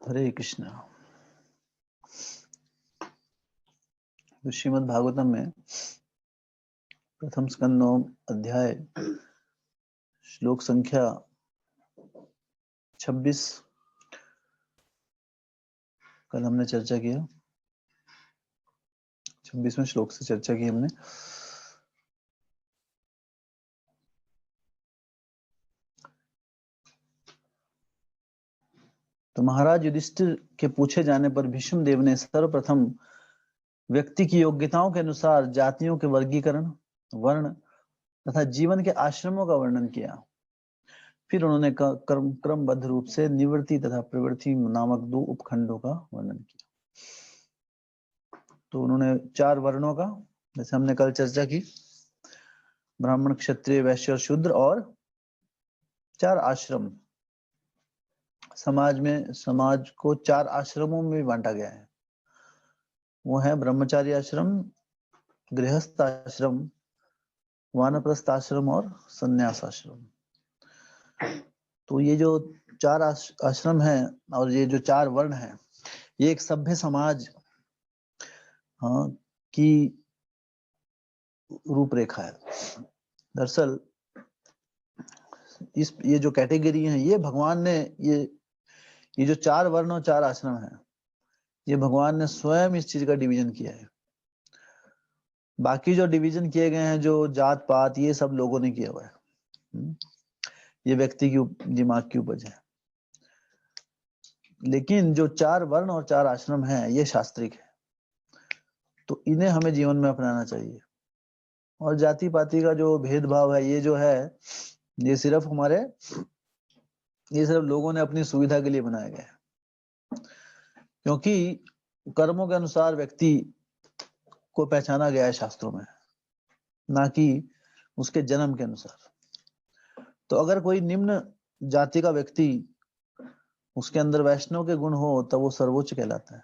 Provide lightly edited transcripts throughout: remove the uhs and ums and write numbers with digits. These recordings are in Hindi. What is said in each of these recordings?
हरे कृष्णा। तो श्रीमद् भागवतम में प्रथम स्कंद 9 अध्याय श्लोक संख्या 26 कल हमने चर्चा किया। 26वें श्लोक से चर्चा की हमने। तो महाराज युधिष्ठिर के पूछे जाने पर भीष्म देव ने सर्वप्रथम व्यक्ति की योग्यताओं के अनुसार जातियों के वर्गीकरण, वर्ण तथा जीवन के आश्रमों का वर्णन किया। फिर उन्होंने क्रमबद्ध रूप से निवृत्ति तथा प्रवृत्ति नामक 2 उपखंडों का वर्णन किया। तो उन्होंने 4 वर्णों का, जैसे हमने कल चर्चा की, ब्राह्मण, क्षत्रिय, वैश्य और शूद्र, और 4 आश्रम। समाज को 4 आश्रमों में बांटा गया है। वो है ब्रह्मचारी आश्रम, गृहस्थ आश्रम, वानप्रस्थ आश्रम और संन्यास आश्रम। तो ये जो 4 आश्रम हैं और ये जो 4 वर्ण हैं, ये एक सभ्य समाज की रूपरेखा है। दरअसल ये जो कैटेगरी है, ये भगवान ने ये जो 4 वर्ण और 4 आश्रम है, ये भगवान ने स्वयं इस चीज का डिवीजन किया है। बाकी जो डिवीजन किए गए हैं, जो जात पात, ये सब लोगों ने किया हुआ है। ये व्यक्ति की दिमाग की उपज है। लेकिन जो 4 वर्ण और 4 आश्रम हैं, ये शास्त्रिक है। तो इन्हें हमें जीवन में अपनाना चाहिए। और जाति पाति का जो भेदभाव है, ये जो है, ये सिर्फ लोगों ने अपनी सुविधा के लिए बनाया गया है। क्योंकि कर्मों के अनुसार व्यक्ति को पहचाना गया है शास्त्रों में, ना कि उसके जन्म के अनुसार। तो अगर कोई निम्न जाति का व्यक्ति, उसके अंदर वैष्णव के गुण हो, तब वो सर्वोच्च कहलाता है।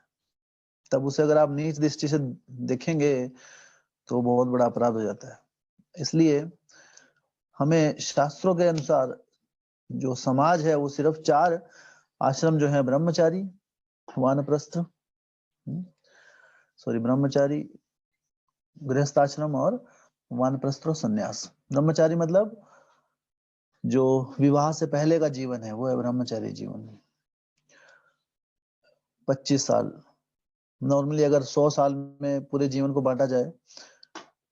तब उसे अगर आप नीच दृष्टि से देखेंगे तो बहुत बड़ा अपराध हो जाता है। इसलिए हमें शास्त्रों के अनुसार जो समाज है, वो सिर्फ 4 आश्रम जो है, ब्रह्मचारी, वानप्रस्थ, ब्रह्मचारी, गृहस्थ आश्रम और वानप्रस्थ और संन्यास। ब्रह्मचारी मतलब जो विवाह से पहले का जीवन है, वो है ब्रह्मचारी जीवन। 25 साल नॉर्मली, अगर 100 साल में पूरे जीवन को बांटा जाए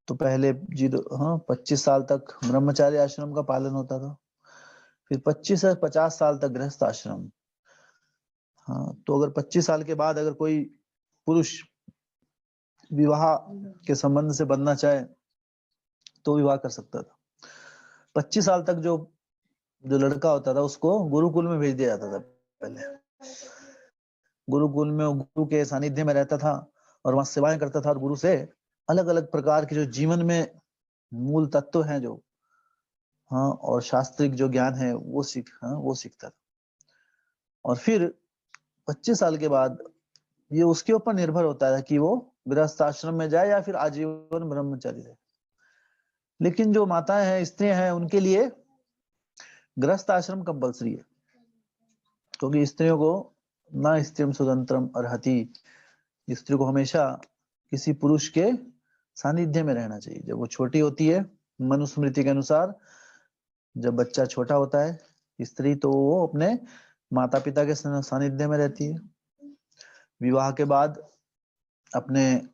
तो पहले 25 साल तक ब्रह्मचारी आश्रम का पालन होता था। फिर 25 से 50 साल तक गृहस्थ आश्रम। तो अगर 25 साल के बाद अगर कोई पुरुष विवाह के संबंध से बनना चाहे तो विवाह कर सकता था। 25 साल तक जो लड़का होता था, उसको गुरुकुल में भेज दिया जाता था। पहले गुरुकुल में गुरु के सानिध्य में रहता था और वहां सेवाएं करता था, और गुरु से अलग अलग प्रकार के जो जीवन में मूल तत्व हैं, जो और शास्त्रिक जो ज्ञान है, वो सीखता था। और फिर 25 साल के बाद ये उसके ऊपर निर्भर होता है कि वो गृहस्थ आश्रम में जाए या फिर आजीवन ब्रह्मचारी रहे। लेकिन जो माताएं हैं, स्त्रियां हैं, उनके लिए गृहस्थ आश्रम कंपल्सरी है। क्योंकि स्त्रियों को ना स्त्रीम स्वतंत्रम अर्हति, स्त्री को हमेशा किसी पुरुष के सानिध्य में रहना चाहिए। जब वो छोटी होती है, मनुस्मृति के अनुसार, जब बच्चा छोटा होता है स्त्री, तो वो अपने माता पिता के सानिध्य में रहती है। विवाह के बाद अपने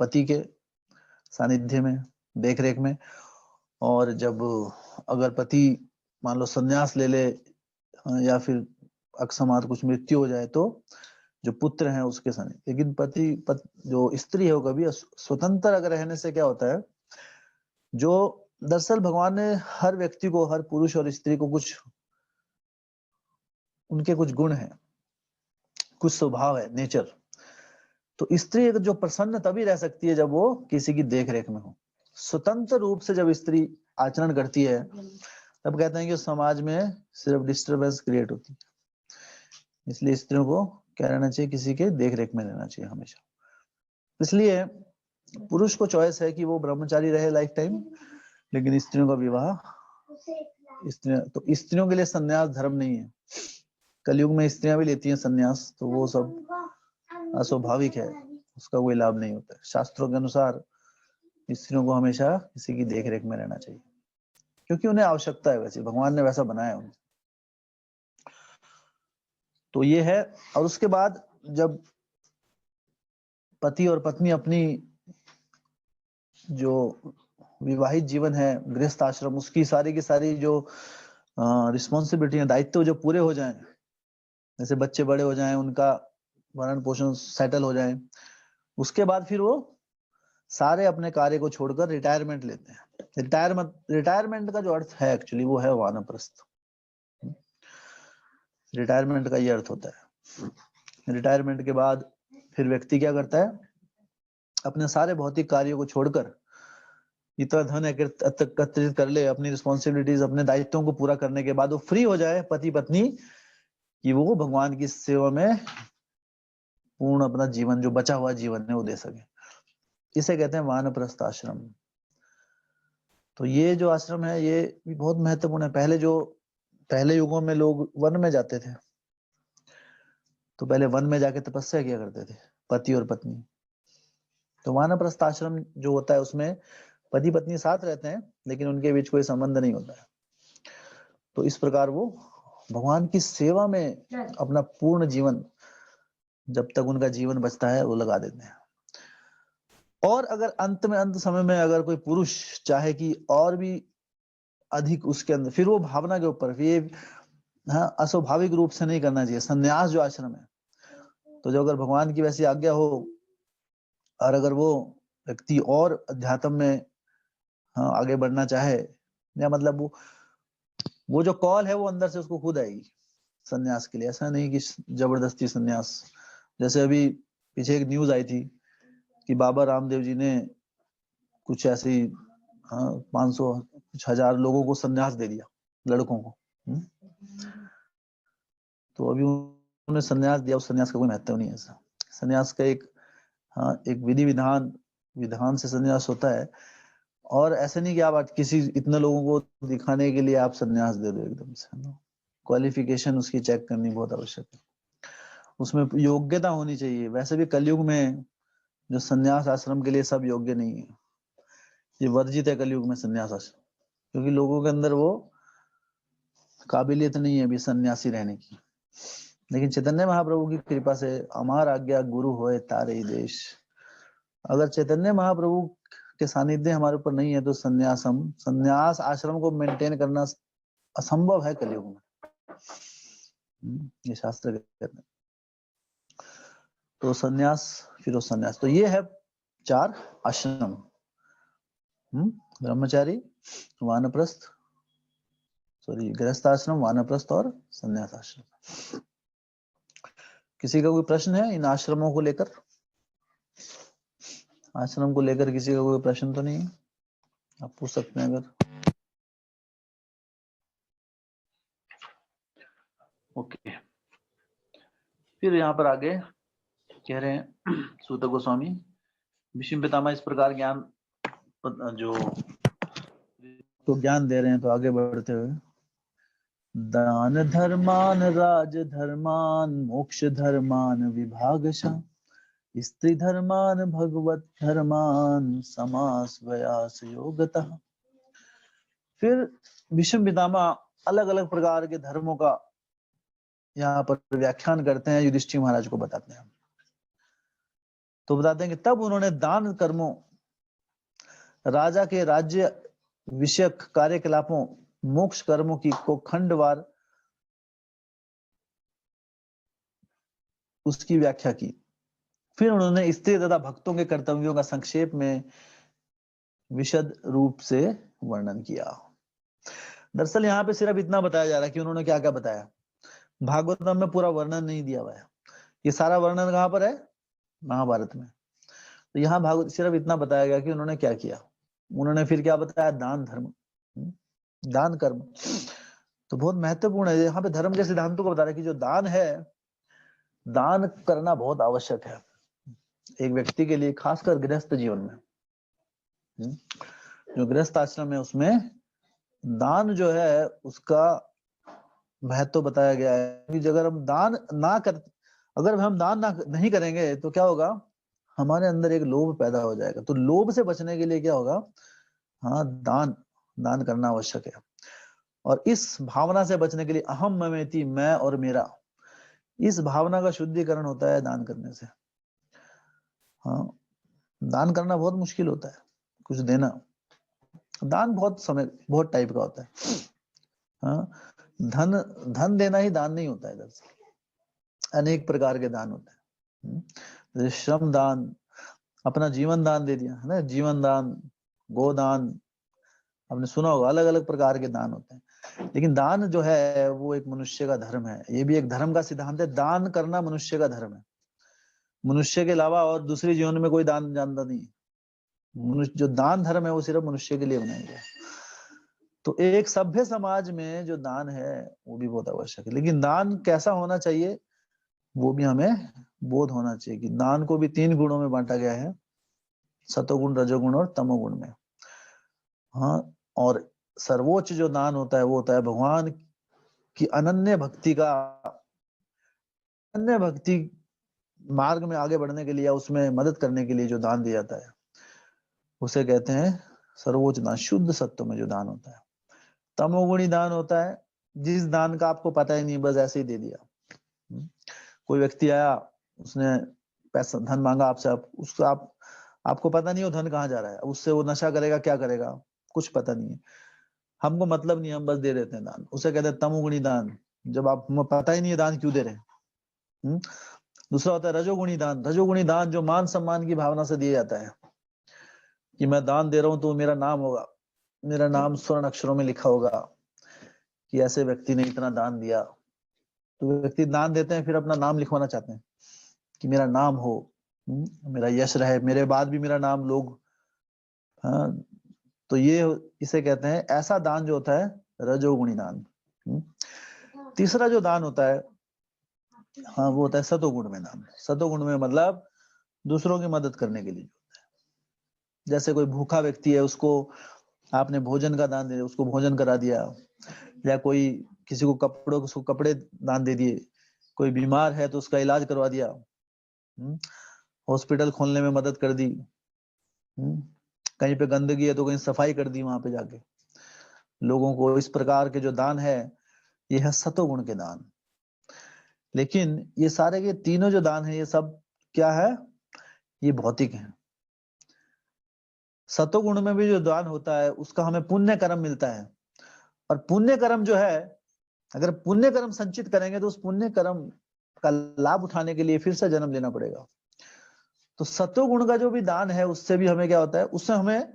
पति के सानिध्य में, देख रेख में। और जब अगर पति मान लो संन्यास ले ले या फिर अकस्मात कुछ मृत्यु हो जाए, तो जो पुत्र हैं उसके सानिध्य। लेकिन जो स्त्री है, वो कभी स्वतंत्र अगर रहने से क्या होता है, जो दरअसल भगवान ने हर व्यक्ति को, हर पुरुष और स्त्री को उनके कुछ गुण हैं, कुछ स्वभाव है, नेचर। तो स्त्री जो प्रसन्न तभी रह सकती है जब वो किसी की देख रेख में हो। स्वतंत्र रूप से जब स्त्री आचरण करती है, तब कहते हैं कि समाज में सिर्फ डिस्टरबेंस क्रिएट होती है। इसलिए स्त्रियों को क्या रहना चाहिए, किसी के देख रेख में रहना चाहिए हमेशा। इसलिए पुरुष को चॉइस है कि वो ब्रह्मचारी रहे लाइफ टाइम, लेकिन स्त्रियों का विवाह, तो स्त्रियों के लिए संन्यास धर्म नहीं है। कलयुग में स्त्रियां भी लेती हैं संन्यास, तो वो सब अस्वाभाविक है, उसका कोई लाभ नहीं होता है। शास्त्रों के अनुसार स्त्रियों को हमेशा किसी की देख रेख में रहना चाहिए, क्योंकि उन्हें आवश्यकता है, वैसे भगवान ने वैसा बनाया उन्हें। तो ये है। और उसके बाद जब पति और पत्नी अपनी जो विवाहित जीवन है, गृहस्थ आश्रम, उसकी सारी की सारी जो रिस्पॉन्सिबिलिटी है, दायित्व जो पूरे हो जाएं, जैसे बच्चे बड़े हो जाएं, उनका भरण पोषण सेटल हो जाए, उसके बाद फिर वो सारे अपने कार्य को छोड़कर रिटायरमेंट लेते हैं। रिटायरमेंट का जो अर्थ है एक्चुअली वो है वानप्रस्थ। रिटायरमेंट का ये अर्थ होता है। रिटायरमेंट के बाद फिर व्यक्ति क्या करता है, अपने सारे भौतिक कार्यों को छोड़कर इतना धन एकत्रित कर ले, अपनी रिस्पॉन्सिबिलिटीज, अपने दायित्वों को पूरा करने के बाद वो फ्री हो जाए पति पत्नी, कि वो भगवान की सेवा में पूर्ण अपना जीवन, जो बचा हुआ जीवन है, वो दे सके। इसे कहते हैं वानप्रस्थ आश्रम। तो ये जो आश्रम है ये भी बहुत महत्वपूर्ण है। पहले युगों में लोग वन में जाते थे, तो पहले वन में जाके तपस्या किया करते थे पति और पत्नी। तो वानप्रस्थ आश्रम जो होता है उसमें पति पत्नी साथ रहते हैं, लेकिन उनके बीच कोई संबंध नहीं होता है। तो इस प्रकार वो भगवान की सेवा में अपना पूर्ण जीवन, जब तक उनका जीवन बचता है, वो लगा देते हैं। और अगर अंत समय में अगर कोई पुरुष चाहे कि और भी अधिक उसके अंदर, फिर वो भावना के ऊपर, ये हाँ, अस्वाभाविक रूप से नहीं करना चाहिए। संन्यास जो आश्रम है, तो जो अगर भगवान की वैसी आज्ञा हो, और अगर वो व्यक्ति और अध्यात्म में हाँ आगे बढ़ना चाहे, या मतलब वो जो कॉल है वो अंदर से उसको खुद आएगी संन्यास के लिए। ऐसा नहीं कि जबरदस्ती संन्यास। जैसे अभी पीछे एक न्यूज आई थी कि बाबा रामदेव जी ने कुछ ऐसी 500 कुछ हजार लोगों को संन्यास दे दिया, लड़कों को। तो अभी उन्होंने संन्यास दिया, उस संन्यास का कोई महत्व नहीं है। ऐसा संन्यास का एक विधि विधान से संन्यास होता है। और ऐसे नहीं कि आप किसी इतने लोगों को दिखाने के लिए आप संन्यास दे दो एकदम से। क्वालिफिकेशन उसकी चेक करनी बहुत आवश्यक है, उसमें योग्यता होनी चाहिए। वैसे भी कलयुग में जो संन्यास आश्रम के लिए सब योग्य नहीं है, ये वर्जित है कलयुग में संन्यास आश्रम, क्योंकि लोगों के अंदर वो काबिलियत नहीं है अभी सन्यासी रहने की। लेकिन चैतन्य महाप्रभु की कृपा से अमार आज्ञा गुरु होए तारे देश। अगर चैतन्य महाप्रभु के सानिध्य हमारे ऊपर नहीं है तो संन्यास आश्रम को मेंटेन करना असंभव है कलयुग में। ये शास्त्र कहते हैं। तो संन्यास, फिर वो संन्यास, तो ये है 4 आश्रम, ब्रह्मचारी, वानप्रस्थ, गृहस्थ आश्रम, वानप्रस्थ और संन्यास आश्रम। किसी का कोई प्रश्न है इन आश्रमों को लेकर? आश्रम को लेकर किसी का कोई प्रश्न तो नहीं है? आप पूछ सकते हैं अगर। ओके, फिर यहाँ पर आगे कह रहे हैं सूत गोस्वामी, भीष्म पितामह इस प्रकार ज्ञान जो तो ज्ञान दे रहे हैं। तो आगे बढ़ते हुए, दान धर्मान राज धर्मान मोक्ष धर्मान विभागशः स्त्री धर्मान भगवत धर्मान समास व्यास योगतः। फिर भीष्म पितामह अलग अलग प्रकार के धर्मों का यहाँ पर व्याख्यान करते हैं, युधिष्ठिर महाराज को बताते हैं। तो बताते हैं कि तब उन्होंने दान कर्मों, राजा के राज्य विषयक कार्यकलापों, मोक्ष कर्मों को खंडवार उसकी व्याख्या की। फिर उन्होंने स्त्री तथा भक्तों के कर्तव्यों का संक्षेप में विशद रूप से वर्णन किया। दरअसल यहाँ पे सिर्फ इतना बताया जा रहा है कि उन्होंने क्या क्या बताया। भागवतम में पूरा वर्णन नहीं दिया हुआ है। ये सारा वर्णन कहाँ पर है? महाभारत में। तो यहाँ भागवत सिर्फ इतना बताया गया कि उन्होंने क्या किया। उन्होंने फिर क्या बताया? दान धर्म, दान कर्म। तो बहुत महत्वपूर्ण है यहाँ पे धर्म के सिद्धांतों को बता रहा है कि जो दान है, दान करना बहुत आवश्यक है एक व्यक्ति के लिए, खासकर गृहस्थ जीवन में। जो गृहस्थ आश्रम है उसमें दान जो है उसका महत्व बताया गया है कि अगर हम दान ना कर, अगर हम दान ना नहीं करेंगे तो क्या होगा, हमारे अंदर एक लोभ पैदा हो जाएगा। तो लोभ से बचने के लिए क्या होगा, हाँ दान, दान करना आवश्यक है। और इस भावना से बचने के लिए अहम ममेति, मैं और मेरा, इस भावना का शुद्धिकरण होता है दान करने से। हाँ, दान करना बहुत मुश्किल होता है, कुछ देना। दान बहुत समय, बहुत टाइप का होता है। हाँ, धन धन देना ही दान नहीं होता है, दरअसल अनेक प्रकार के दान होते हैं। जैसे श्रम दान, अपना जीवन दान दे दिया है ना, जीवन दान, गोदान, आपने सुना होगा, अलग अलग प्रकार के दान होते हैं। लेकिन दान जो है वो एक मनुष्य का धर्म है, ये भी एक धर्म का सिद्धांत है। दान करना मनुष्य का धर्म है। मनुष्य के अलावा और दूसरे जीवन में कोई दान जानता नहीं। मनुष्य जो दान धर्म है वो सिर्फ मनुष्य के लिए बनाया गया है। तो एक सभ्य समाज में जो दान है वो भी बहुत आवश्यक है। लेकिन दान कैसा होना चाहिए वो भी हमें बोध होना चाहिए कि दान को भी 3 गुणों में बांटा गया है, सतोगुण, रजोगुण और तमोगुण में। हाँ, और सर्वोच्च जो दान होता है वो होता है भगवान की अनन्य भक्ति का, अनन्य भक्ति मार्ग में आगे बढ़ने के लिए या उसमें मदद करने के लिए जो दान दिया जाता है उसे कहते हैं सर्वोच्च दान, शुद्ध सत्व में जो दान होता है। तमोगुणी दान होता है जिस दान का आपको पता ही नहीं, बस ऐसे ही दे दिया। कोई व्यक्ति आया, उसने पैसा धन मांगा आपसे, उसको आपको पता नहीं वो धन कहाँ जा रहा है, उससे वो नशा करेगा, क्या करेगा, कुछ पता नहीं है, हमको मतलब नहीं, हम बस दे देते हैं दान, उसे कहते हैं तमोगुणी दान, जब आप हमें पता ही नहीं है दान क्यों दे रहे हैं। दूसरा होता है रजोगुणी दान। रजोगुणी दान जो मान सम्मान की भावना से दिया जाता है कि मैं दान दे रहा हूं तो मेरा नाम होगा, मेरा नाम स्वर्ण अक्षरों में लिखा होगा कि ऐसे व्यक्ति ने इतना दान दिया। तो व्यक्ति दान देते हैं, फिर अपना नाम लिखवाना चाहते हैं कि मेरा नाम हो, मेरा यश रहे, मेरे बाद भी मेरा नाम लोग। हाँ, तो ये इसे कहते हैं, ऐसा दान जो होता है रजोगुणी दान। तीसरा जो दान होता है, हाँ, वो होता है सतोगुण में दान। सतोगुण में मतलब दूसरों की मदद करने के लिए। जैसे कोई भूखा व्यक्ति है, उसको आपने भोजन का दान दे दिया, उसको भोजन करा दिया, या कोई किसी को कपड़ों, उसको कपड़े दान दे दिए, कोई बीमार है तो उसका इलाज करवा दिया, हॉस्पिटल खोलने में मदद कर दी, कहीं पे गंदगी है तो कहीं सफाई कर दी वहां पे जाके लोगों को। इस प्रकार के जो दान है ये है सतोगुण के दान। लेकिन ये सारे के तीनों जो दान है ये सब क्या है, ये भौतिक है। सतोगुण में भी जो दान होता है उसका हमें पुण्य कर्म मिलता है, और पुण्य कर्म जो है, अगर पुण्य कर्म संचित करेंगे तो उस पुण्य कर्म का लाभ उठाने के लिए फिर से जन्म लेना पड़ेगा। तो सतोगुण का जो भी दान है उससे भी हमें क्या होता है, उससे हमें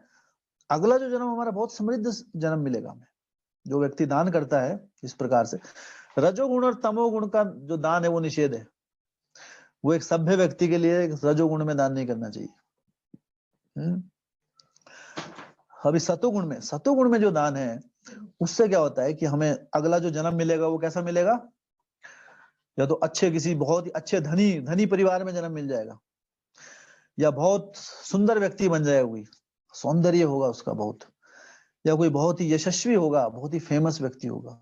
अगला जो जन्म हमारा बहुत समृद्ध जन्म मिलेगा हमें, जो व्यक्ति दान करता है इस प्रकार से। रजोगुण और तमोगुण का जो दान है वो निषेध है। वो एक सभ्य व्यक्ति के लिए रजोगुण में दान नहीं करना चाहिए। अभी सतोगुण में जो दान है उससे क्या होता है कि हमें अगला जो जन्म मिलेगा वो कैसा मिलेगा, या तो अच्छे किसी बहुत ही अच्छे धनी धनी परिवार में जन्म मिल जाएगा, या बहुत सुंदर व्यक्ति बन जाएगा, कोई सौंदर्य होगा उसका बहुत, या कोई बहुत ही यशस्वी होगा, बहुत ही फेमस व्यक्ति होगा।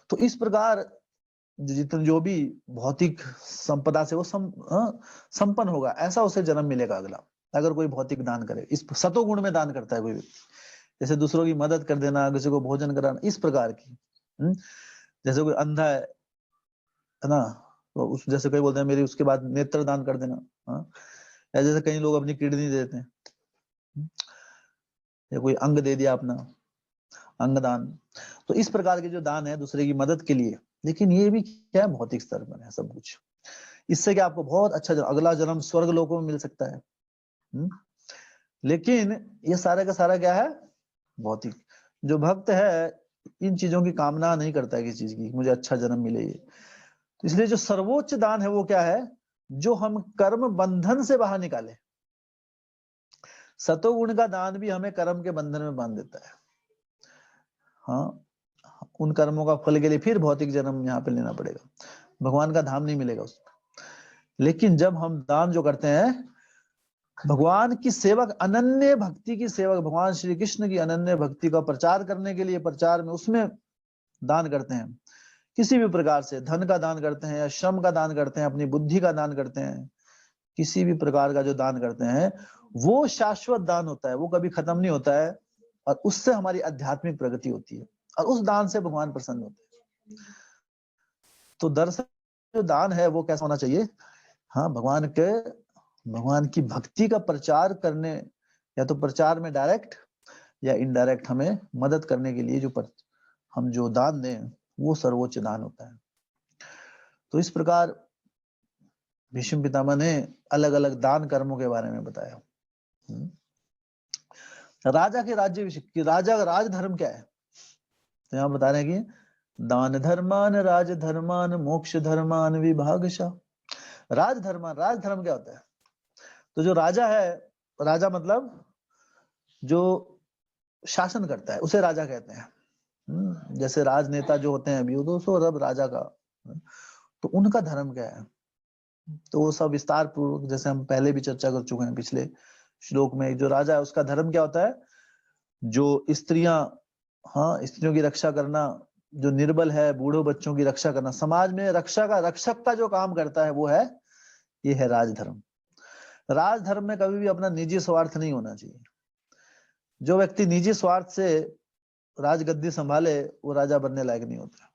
तो इस प्रकार जितने जो भी भौतिक संपदा से वो संपन्न होगा, ऐसा उसे जन्म मिलेगा अगला, अगर कोई भौतिक दान करे, इस सतोगुण में दान करता है कोई व्यक्ति, जैसे दूसरों की मदद कर देना, किसी को भोजन कराना, इस प्रकार की। जैसे कोई अंधा है ना, तो उस जैसे कोई बोलते हैं मेरी उसके बाद नेत्र दान कर देना, या जैसे कई लोग अपनी किडनी देते हैं, या कोई अंग दे दिया अपना, अंग दान। तो इस प्रकार के जो दान है दूसरे की मदद के लिए, लेकिन ये भी क्या है, भौतिक स्तर पर है सब कुछ। इससे क्या आपको बहुत अच्छा अगला जन्म स्वर्ग लोकों में मिल सकता है। लेकिन ये सारा का सारा क्या है, भौतिक। जो भक्त है इन चीजों की कामना नहीं करता है किसी चीज की, मुझे अच्छा जन्म मिले ये। तो इसलिए जो सर्वोच्च दान है वो क्या है, जो हम कर्म बंधन से बाहर निकाले। सतोगुण का दान भी हमें कर्म के बंधन में बांध देता है। हाँ, उन कर्मों का फल के लिए फिर भौतिक जन्म यहाँ पे लेना पड़ेगा, भगवान का धाम नहीं मिलेगा उसमें। लेकिन जब हम दान जो करते हैं भगवान की सेवक, अनन्य भक्ति की सेवक, भगवान श्री कृष्ण की अनन्य भक्ति का प्रचार करने के लिए, प्रचार में उसमें दान करते हैं किसी भी प्रकार से, धन का दान करते हैं या श्रम का दान करते हैं, अपनी बुद्धि का दान करते हैं, किसी भी प्रकार का जो दान करते हैं वो शाश्वत दान होता है, वो कभी खत्म नहीं होता है और उससे हमारी आध्यात्मिक प्रगति होती है और उस दान से भगवान प्रसन्न होते हैं। तो दरअसल जो दान है वो कैसा होना चाहिए? हाँ, भगवान की भक्ति का प्रचार करने, या तो प्रचार में डायरेक्ट या इनडायरेक्ट हमें मदद करने के लिए हम जो दान दें वो सर्वोच्च दान होता है। तो इस प्रकार भीष्म पितामह ने अलग अलग दान कर्मों के बारे में बताया। राजा के राज्याभिषेक की, राजा का राजधर्म क्या है? तो यहाँ बता रहे हैं कि दान धर्मान राजधर्मान मोक्ष धर्मान विभागशः। राजधर्म क्या होता है? तो जो राजा है, राजा मतलब जो शासन करता है उसे राजा कहते हैं। जैसे राजनेता जो होते हैं अभी, वो तो रब राजा का, तो उनका धर्म क्या है? तो वो सब विस्तार पूर्वक जैसे हम पहले भी चर्चा कर चुके हैं पिछले श्लोक में। जो राजा है उसका धर्म क्या होता है? जो स्त्रियां, हाँ, स्त्रियों की रक्षा करना, जो निर्बल है, बूढ़ों बच्चों की रक्षा करना, समाज में रक्षक का जो काम करता है वो है, ये है राजधर्म। राजधर्म में कभी भी अपना निजी स्वार्थ नहीं होना चाहिए। जो व्यक्ति निजी स्वार्थ से राजगद्दी संभाले वो राजा बनने लायक नहीं होता।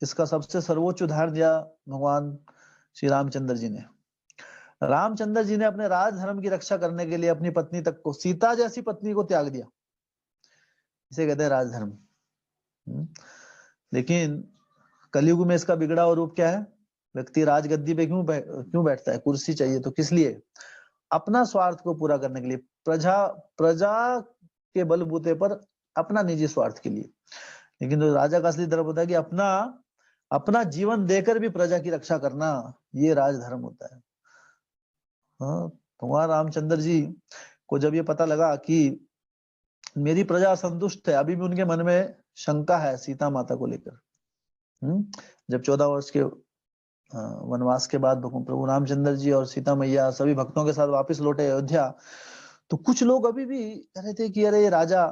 इसका सबसे सर्वोच्च उदाहरण दिया भगवान श्री रामचंद्र जी ने। रामचंद्र जी ने अपने राजधर्म की रक्षा करने के लिए अपनी पत्नी तक को, सीता जैसी पत्नी को त्याग दिया। इसे कहते हैं राजधर्म। लेकिन कलयुग में इसका बिगड़ा हुआ रूप क्या है? व्यक्ति राजगद्दी पे क्यों बैठता है? कुर्सी चाहिए तो किस लिए? अपना स्वार्थ को पूरा करने के लिए, प्रजा के बलबूते पर अपना निजी स्वार्थ के लिए। लेकिन जो राजा का असली धर्म होता है कि अपना जीवन देकर भी प्रजा की रक्षा करना, ये राजधर्म होता है। हाँ, भगवान रामचंद्र जी को जब ये पता लगा कि मेरी प्रजा असंतुष्ट है, अभी भी उनके मन में शंका है सीता माता को लेकर। जब 14 वर्ष के वनवास के बाद प्रभु रामचंद्र जी और सीता मैया सभी भक्तों के साथ वापस लौटे अयोध्या, तो कुछ लोग अभी भी कह रहे थे कि अरे राजा,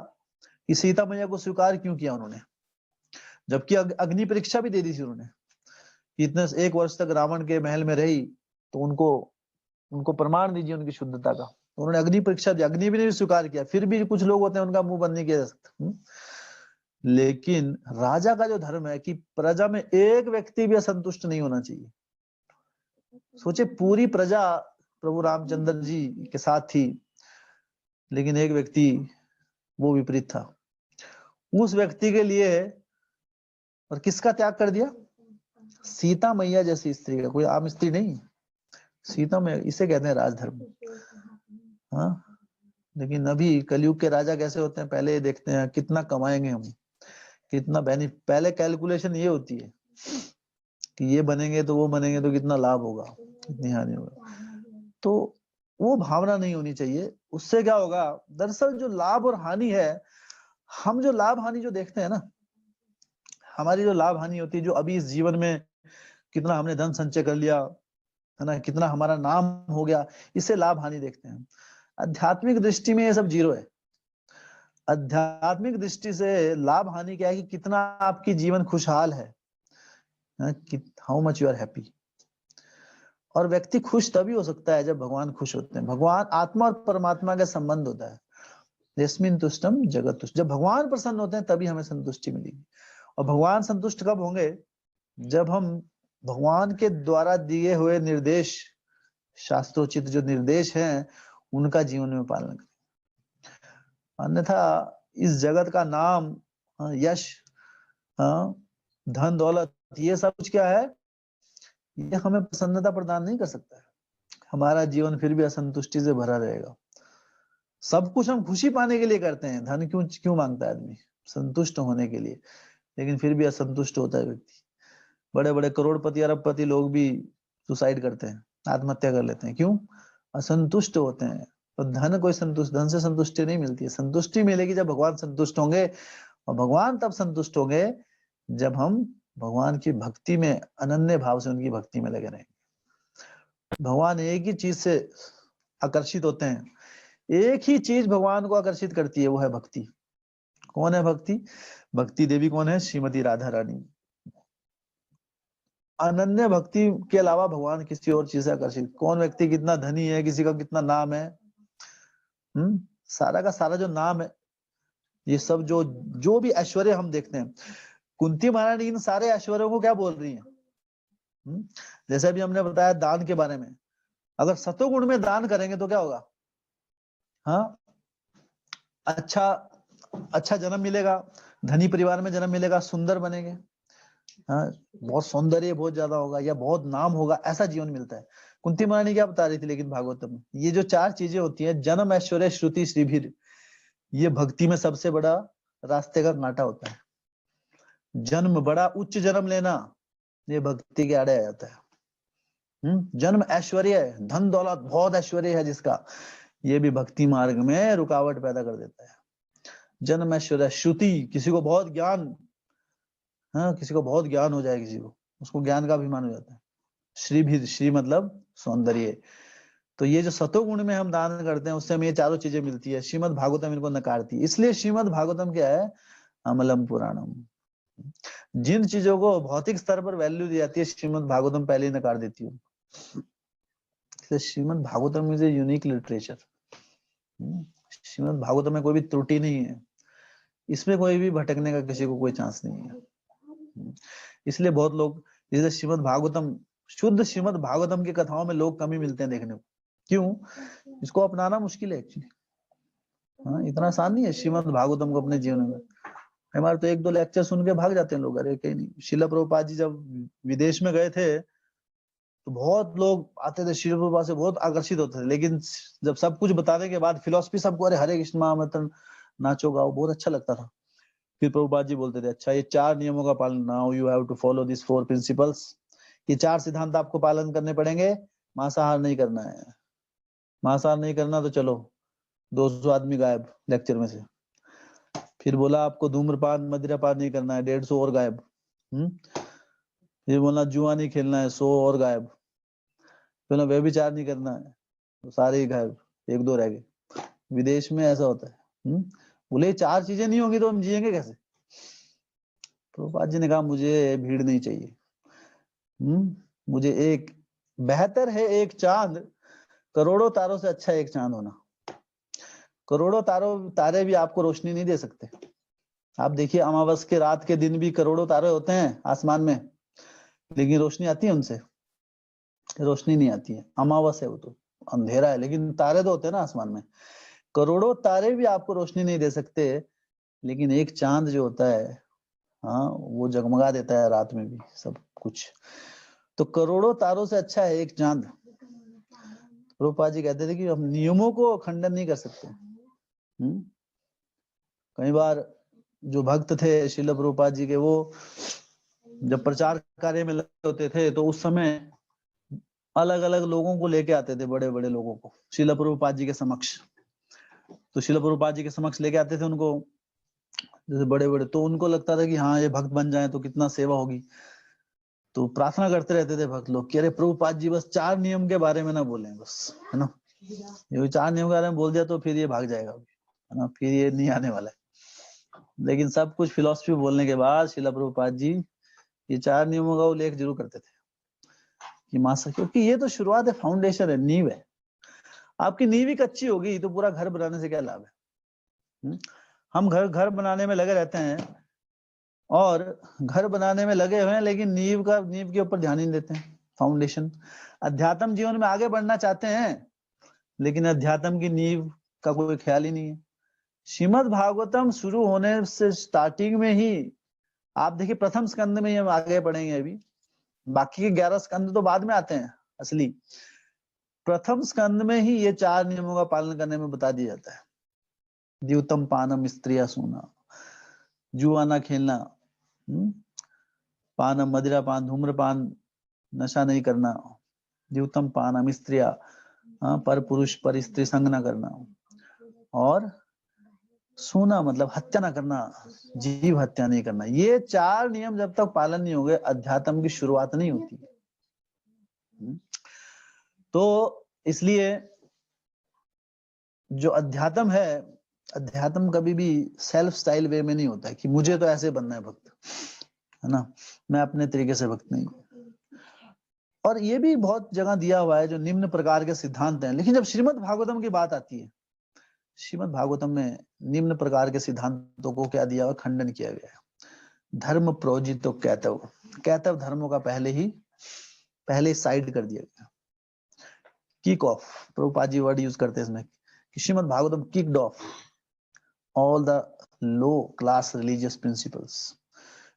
कि सीता मैया को स्वीकार क्यों किया उन्होंने, जबकि अग्नि परीक्षा भी दे दी थी उन्होंने कि इतने 1 वर्ष तक रावण के महल में रही, तो उनको प्रमाण दीजिए उनकी शुद्धता का। तो उन्होंने अग्नि परीक्षा दी, अग्नि भी नहीं स्वीकार किया। फिर भी कुछ लोग होते हैं उनका मुंह बंद नहीं किया जा सकता। लेकिन राजा का जो धर्म है कि प्रजा में एक व्यक्ति भी असंतुष्ट नहीं होना चाहिए। सोचे, पूरी प्रजा प्रभु रामचंद्र जी के साथ थी, लेकिन एक व्यक्ति वो विपरीत था। उस व्यक्ति के लिए, और किसका त्याग कर दिया? सीता मैया जैसी स्त्री का, कोई आम स्त्री नहीं, सीता मैया। इसे कहते हैं राजधर्म। हाँ, लेकिन अभी कलयुग के राजा कैसे होते हैं? पहले देखते हैं कितना कमाएंगे हम, कितना बेनिफिट। पहले कैलकुलेशन ये होती है कि ये बनेंगे तो वो बनेंगे तो कितना लाभ होगा, कितनी हानि होगा। तो वो भावना नहीं होनी चाहिए। उससे क्या होगा? दरअसल जो लाभ और हानि है, हम जो लाभ हानि जो देखते हैं ना, हमारी जो लाभ हानि होती है, जो अभी इस जीवन में कितना हमने धन संचय कर लिया है ना, कितना हमारा नाम हो गया, इसे लाभ हानि देखते हैं। आध्यात्मिक दृष्टि में ये सब जीरो है। आध्यात्मिक दृष्टि से लाभ हानि क्या है कि कितना आपकी जीवन खुशहाल है, how much you are happy. और व्यक्ति खुश तभी हो सकता है जब भगवान खुश होते हैं। भगवान, आत्मा और परमात्मा का संबंध होता है। यस्मिन तुष्टम जगत तुष्ट। जब भगवान प्रसन्न होते हैं तभी हमें संतुष्टि मिलेगी। और भगवान संतुष्ट कब होंगे? जब हम भगवान के द्वारा दिए हुए निर्देश, शास्त्रोचित जो निर्देश हैं, उनका जीवन में पालन करें। अन्यथा इस जगत का नाम, यश, धन दौलत, ये सब कुछ क्या है? ये हमें प्रसन्नता प्रदान नहीं कर सकता है। हमारा जीवन फिर भी असंतुष्टि से भरा रहेगा। सब कुछ हम खुशी पाने के लिए करते हैं। धन क्यों मांगता है आदमी? संतुष्ट होने के लिए। लेकिन फिर भी असंतुष्ट होता है व्यक्ति। बड़े बड़े करोड़पति अरबपति लोग भी सुसाइड करते हैं, आत्महत्या कर लेते हैं। क्यों? असंतुष्ट होते हैं। तो धन से संतुष्टि नहीं मिलती है। संतुष्टि मिलेगी जब भगवान संतुष्ट होंगे, और भगवान तब संतुष्ट होंगे जब हम भगवान की भक्ति में अनन्य भाव से उनकी भक्ति में लगे रहेंगे। भगवान एक ही चीज से आकर्षित होते हैं, एक ही चीज भगवान को आकर्षित करती है, वो है भक्ति। कौन है भक्ति? भक्ति देवी कौन है? श्रीमती राधा रानी। अनन्य भक्ति के अलावा भगवान किसी और चीज से आकर्षित। कौन व्यक्ति कितना धनी है, किसी का कितना नाम है, सारा का सारा जो नाम है, ये सब जो जो भी ऐश्वर्य हम देखते हैं, कुंती महारानी इन सारे ऐश्वर्यों को क्या बोल रही है? जैसे अभी हमने बताया दान के बारे में, अगर सतोगुण में दान करेंगे तो क्या होगा? हाँ, अच्छा जन्म मिलेगा, धनी परिवार में जन्म मिलेगा, सुंदर बनेंगे, हाँ, बहुत सौंदर्य बहुत ज्यादा होगा या बहुत नाम होगा, ऐसा जीवन मिलता है। कुंती महारानी क्या बता रही थी लेकिन भागवतम में, ये जो चार चीजें होती है, जन्म, ऐश्वर्य, श्रुति, श्रीभीर, ये भक्ति में सबसे बड़ा रास्ते का कांटा होता है। जन्म, बड़ा उच्च जन्म लेना, ये भक्ति के आड़े आ जाता है। जन्म ऐश्वर्य है, धन दौलत बहुत ऐश्वर्य है जिसका, ये भी भक्ति मार्ग में रुकावट पैदा कर देता है। जन्म, ऐश्वर्य, श्रुति, किसी को बहुत ज्ञान, हाँ, किसी को बहुत ज्ञान हो जाए, किसी को उसको ज्ञान का अभिमान हो जाता है। श्री भी, श्री मतलब सौंदर्य। तो ये जो सतोगुण में हम दान करते हैं उससे हमें ये चारों चीजें मिलती है। श्रीमद् भागवतम इनको नकारती है, इसलिए श्रीमद् भागवतम क्या है? अमलम पुराणम। जिन चीजों को भौतिक स्तर पर वैल्यू दी जाती है, श्रीमद् भागवतम पहले ही नकार देती है। इसलिए Shrimad Bhagavatam is a unique literature. Shrimad Bhagavatam में कोई भी त्रुटि नहीं है, इसमें कोई भी भटकने का किसी को कोई चांस नहीं है। इसलिए बहुत लोग, जैसे श्रीमद् भागवतम, शुद्ध श्रीमद् भागवतम की कथाओं में लोग कमी मिलते हैं देखने को। क्यों? इसको अपनाना मुश्किल है एक्चुअली। हाँ, इतना आसान नहीं है श्रीमद् भागवतम को अपने जीवन में। हमारे तो एक दो लेक्चर सुन के भाग जाते हैं लोग, अरे कहीं नहीं। शिला प्रभुपाद जी जब विदेश में गए थे तो बहुत लोग आते थे, शिला प्रभुपाद से बहुत आकर्षित होते थे, लेकिन जब सब कुछ बताने के बाद फिलोसफी सबको, अरे हरे कृष्ण महामंत्र नाचो गाओ, बहुत अच्छा लगता था। फिर प्रभुपाद जी बोलते थे, अच्छा ये 4 नियमों का पालन, now you have to follow this 4 principles. ये 4 सिद्धांत आपको पालन करने पड़ेंगे। मांसाहार नहीं करना है, मांसाहार नहीं करना तो चलो 200 आदमी गायब लेक्चर में से। फिर बोला आपको धूम्रपान मदिरापान नहीं करना है, 150 और गायब। फिर बोला जुआ नहीं खेलना है, 100 और गायब। बोला व्यभिचार नहीं करना है, तो सारे ही गायब, 1-2 रह गए। विदेश में ऐसा होता है। बोले 4 चीजें नहीं होंगी तो हम जिएंगे कैसे? प्रभुपाद जी ने कहा मुझे भीड़ नहीं चाहिए। मुझे एक, बेहतर है एक चांद करोड़ों तारों से, अच्छा एक चांद होना। करोड़ों तारे भी आपको रोशनी नहीं दे सकते। आप देखिए अमावस के रात के दिन भी करोड़ों तारे होते हैं आसमान में, लेकिन रोशनी आती है उनसे? रोशनी नहीं आती है, अमावस है वो तो, अंधेरा है, लेकिन तारे तो होते हैं ना आसमान में। करोड़ों तारे भी आपको रोशनी नहीं दे सकते, लेकिन एक चांद जो होता है, हाँ, वो जगमगा देता है रात में भी सब कुछ। तो करोड़ों तारों से अच्छा है एक चांद। प्रभुपाद जी कहते थे कि हम नियमों को खंडन नहीं कर सकते। कई बार जो भक्त थे श्रील प्रभुपाद जी के, वो जब प्रचार कार्य में लगे होते थे तो उस समय अलग अलग लोगों को लेके आते थे, बड़े बड़े लोगों को श्रील प्रभुपाद जी के समक्ष। तो श्रील प्रभुपाद जी के समक्ष लेके आते थे उनको, जैसे बड़े बड़े, तो उनको लगता था कि हाँ ये भक्त बन जाए तो कितना सेवा होगी। तो प्रार्थना करते रहते थे भक्त लोग कि अरे प्रभुपाद जी बस 4 नियम के बारे में ना बोलें, बस, है ना, ये 4 नियम के बारे में बोल दिया तो फिर ये भाग जाएगा, है ना, फिर ये नहीं आने वाला है। लेकिन सब कुछ फिलोसफी बोलने के बाद श्रील प्रभुपाद जी ये 4 नियमों का उल्लेख जरूर करते थे कि मासा, क्योंकि ये तो शुरुआत है, फाउंडेशन है, नींव है। आपकी नींव ही कच्ची होगी तो पूरा घर बनाने से क्या लाभ है? हम घर बनाने में लगे रहते हैं, और घर बनाने में लगे हुए हैं, लेकिन नींव के ऊपर ध्यान नहीं देते हैं, फाउंडेशन। अध्यात्म जीवन में आगे बढ़ना चाहते हैं, लेकिन अध्यात्म की नींव का कोई ख्याल ही नहीं है। श्रीमद् भागवतम शुरू होने से स्टार्टिंग में ही आप देखिए, प्रथम स्कंद में ही हम आगे पढ़ेंगे अभी, बाकी के 11 स्कंद तो बाद में आते हैं असली। प्रथम स्कंद में ही ये 4 नियमों का पालन करने में बता दिया जाता है। द्यूतम पानम स्त्रिया सोना, जुआ ना खेलना, पानम मदिरापान, धूम्रपान, नशा नहीं करना, द्यूतम पानम स्त्रिया, पर पुरुष पर स्त्री संग ना करना, और सोना मतलब हत्या ना करना, जीव हत्या नहीं करना। ये 4 नियम जब तक पालन नहीं होंगे, अध्यात्म की शुरुआत नहीं होती। तो इसलिए जो अध्यात्म है अध्यात्म कभी भी सेल्फ स्टाइल वे में नहीं होता है कि मुझे तो ऐसे बनना है भक्त, है ना, मैं अपने तरीके से भक्त नहीं। और ये भी बहुत जगह दिया हुआ है जो निम्न प्रकार के सिद्धांत हैं, लेकिन जब श्रीमद् भागवतम की बात आती है, श्रीमद् भागवतम में निम्न प्रकार के सिद्धांतों को क्या दिया हुआ, खंडन किया गया है। धर्म प्रोजितो कैतव, कैतव धर्मों का पहले ही साइड कर दिया गया। Kick off, Prabhupada ji word use करते हैं इसमें कि Shrimad Bhagavatam kicked of all the low class religious principles.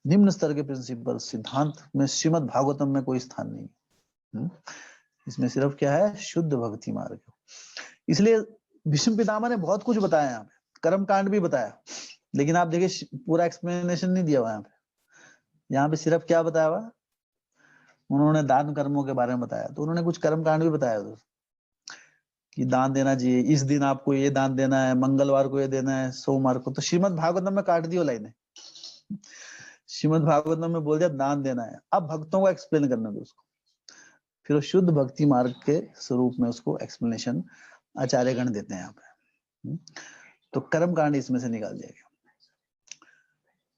निम्न स्तर के प्रिंसिपल सिद्धांत में श्रीमद् भागवतम में कोई स्थान नहीं। इसमें सिर्फ क्या है, शुद्ध भक्ति मार्ग। इसलिए भीष्म पितामह ने बहुत कुछ बताया, यहाँ पे कर्म कांड भी बताया, लेकिन आप देखिए पूरा एक्सप्लेनेशन नहीं दिया हुआ यहाँ पे। यहाँ पे सिर्फ क्या बताया हुआ, उन्होंने दान कर्मों के बारे में बताया, तो उन्होंने कुछ कर्म कांड भी बताया उधर कि दान देना चाहिए, इस दिन आपको ये दान देना है, मंगलवार को ये देना है, सोमवार को। तो श्रीमद् भागवतम में काट दियो लाइनें, श्रीमद् भागवतम में बोल दिया दान देना है, अब भक्तों को एक्सप्लेन करना दो उसको। फिर शुद्ध भक्ति मार्ग के स्वरूप में उसको एक्सप्लेनेशन आचार्यगण देते हैं यहाँ पे। तो कर्म कांड इसमें से निकाल दिया गया।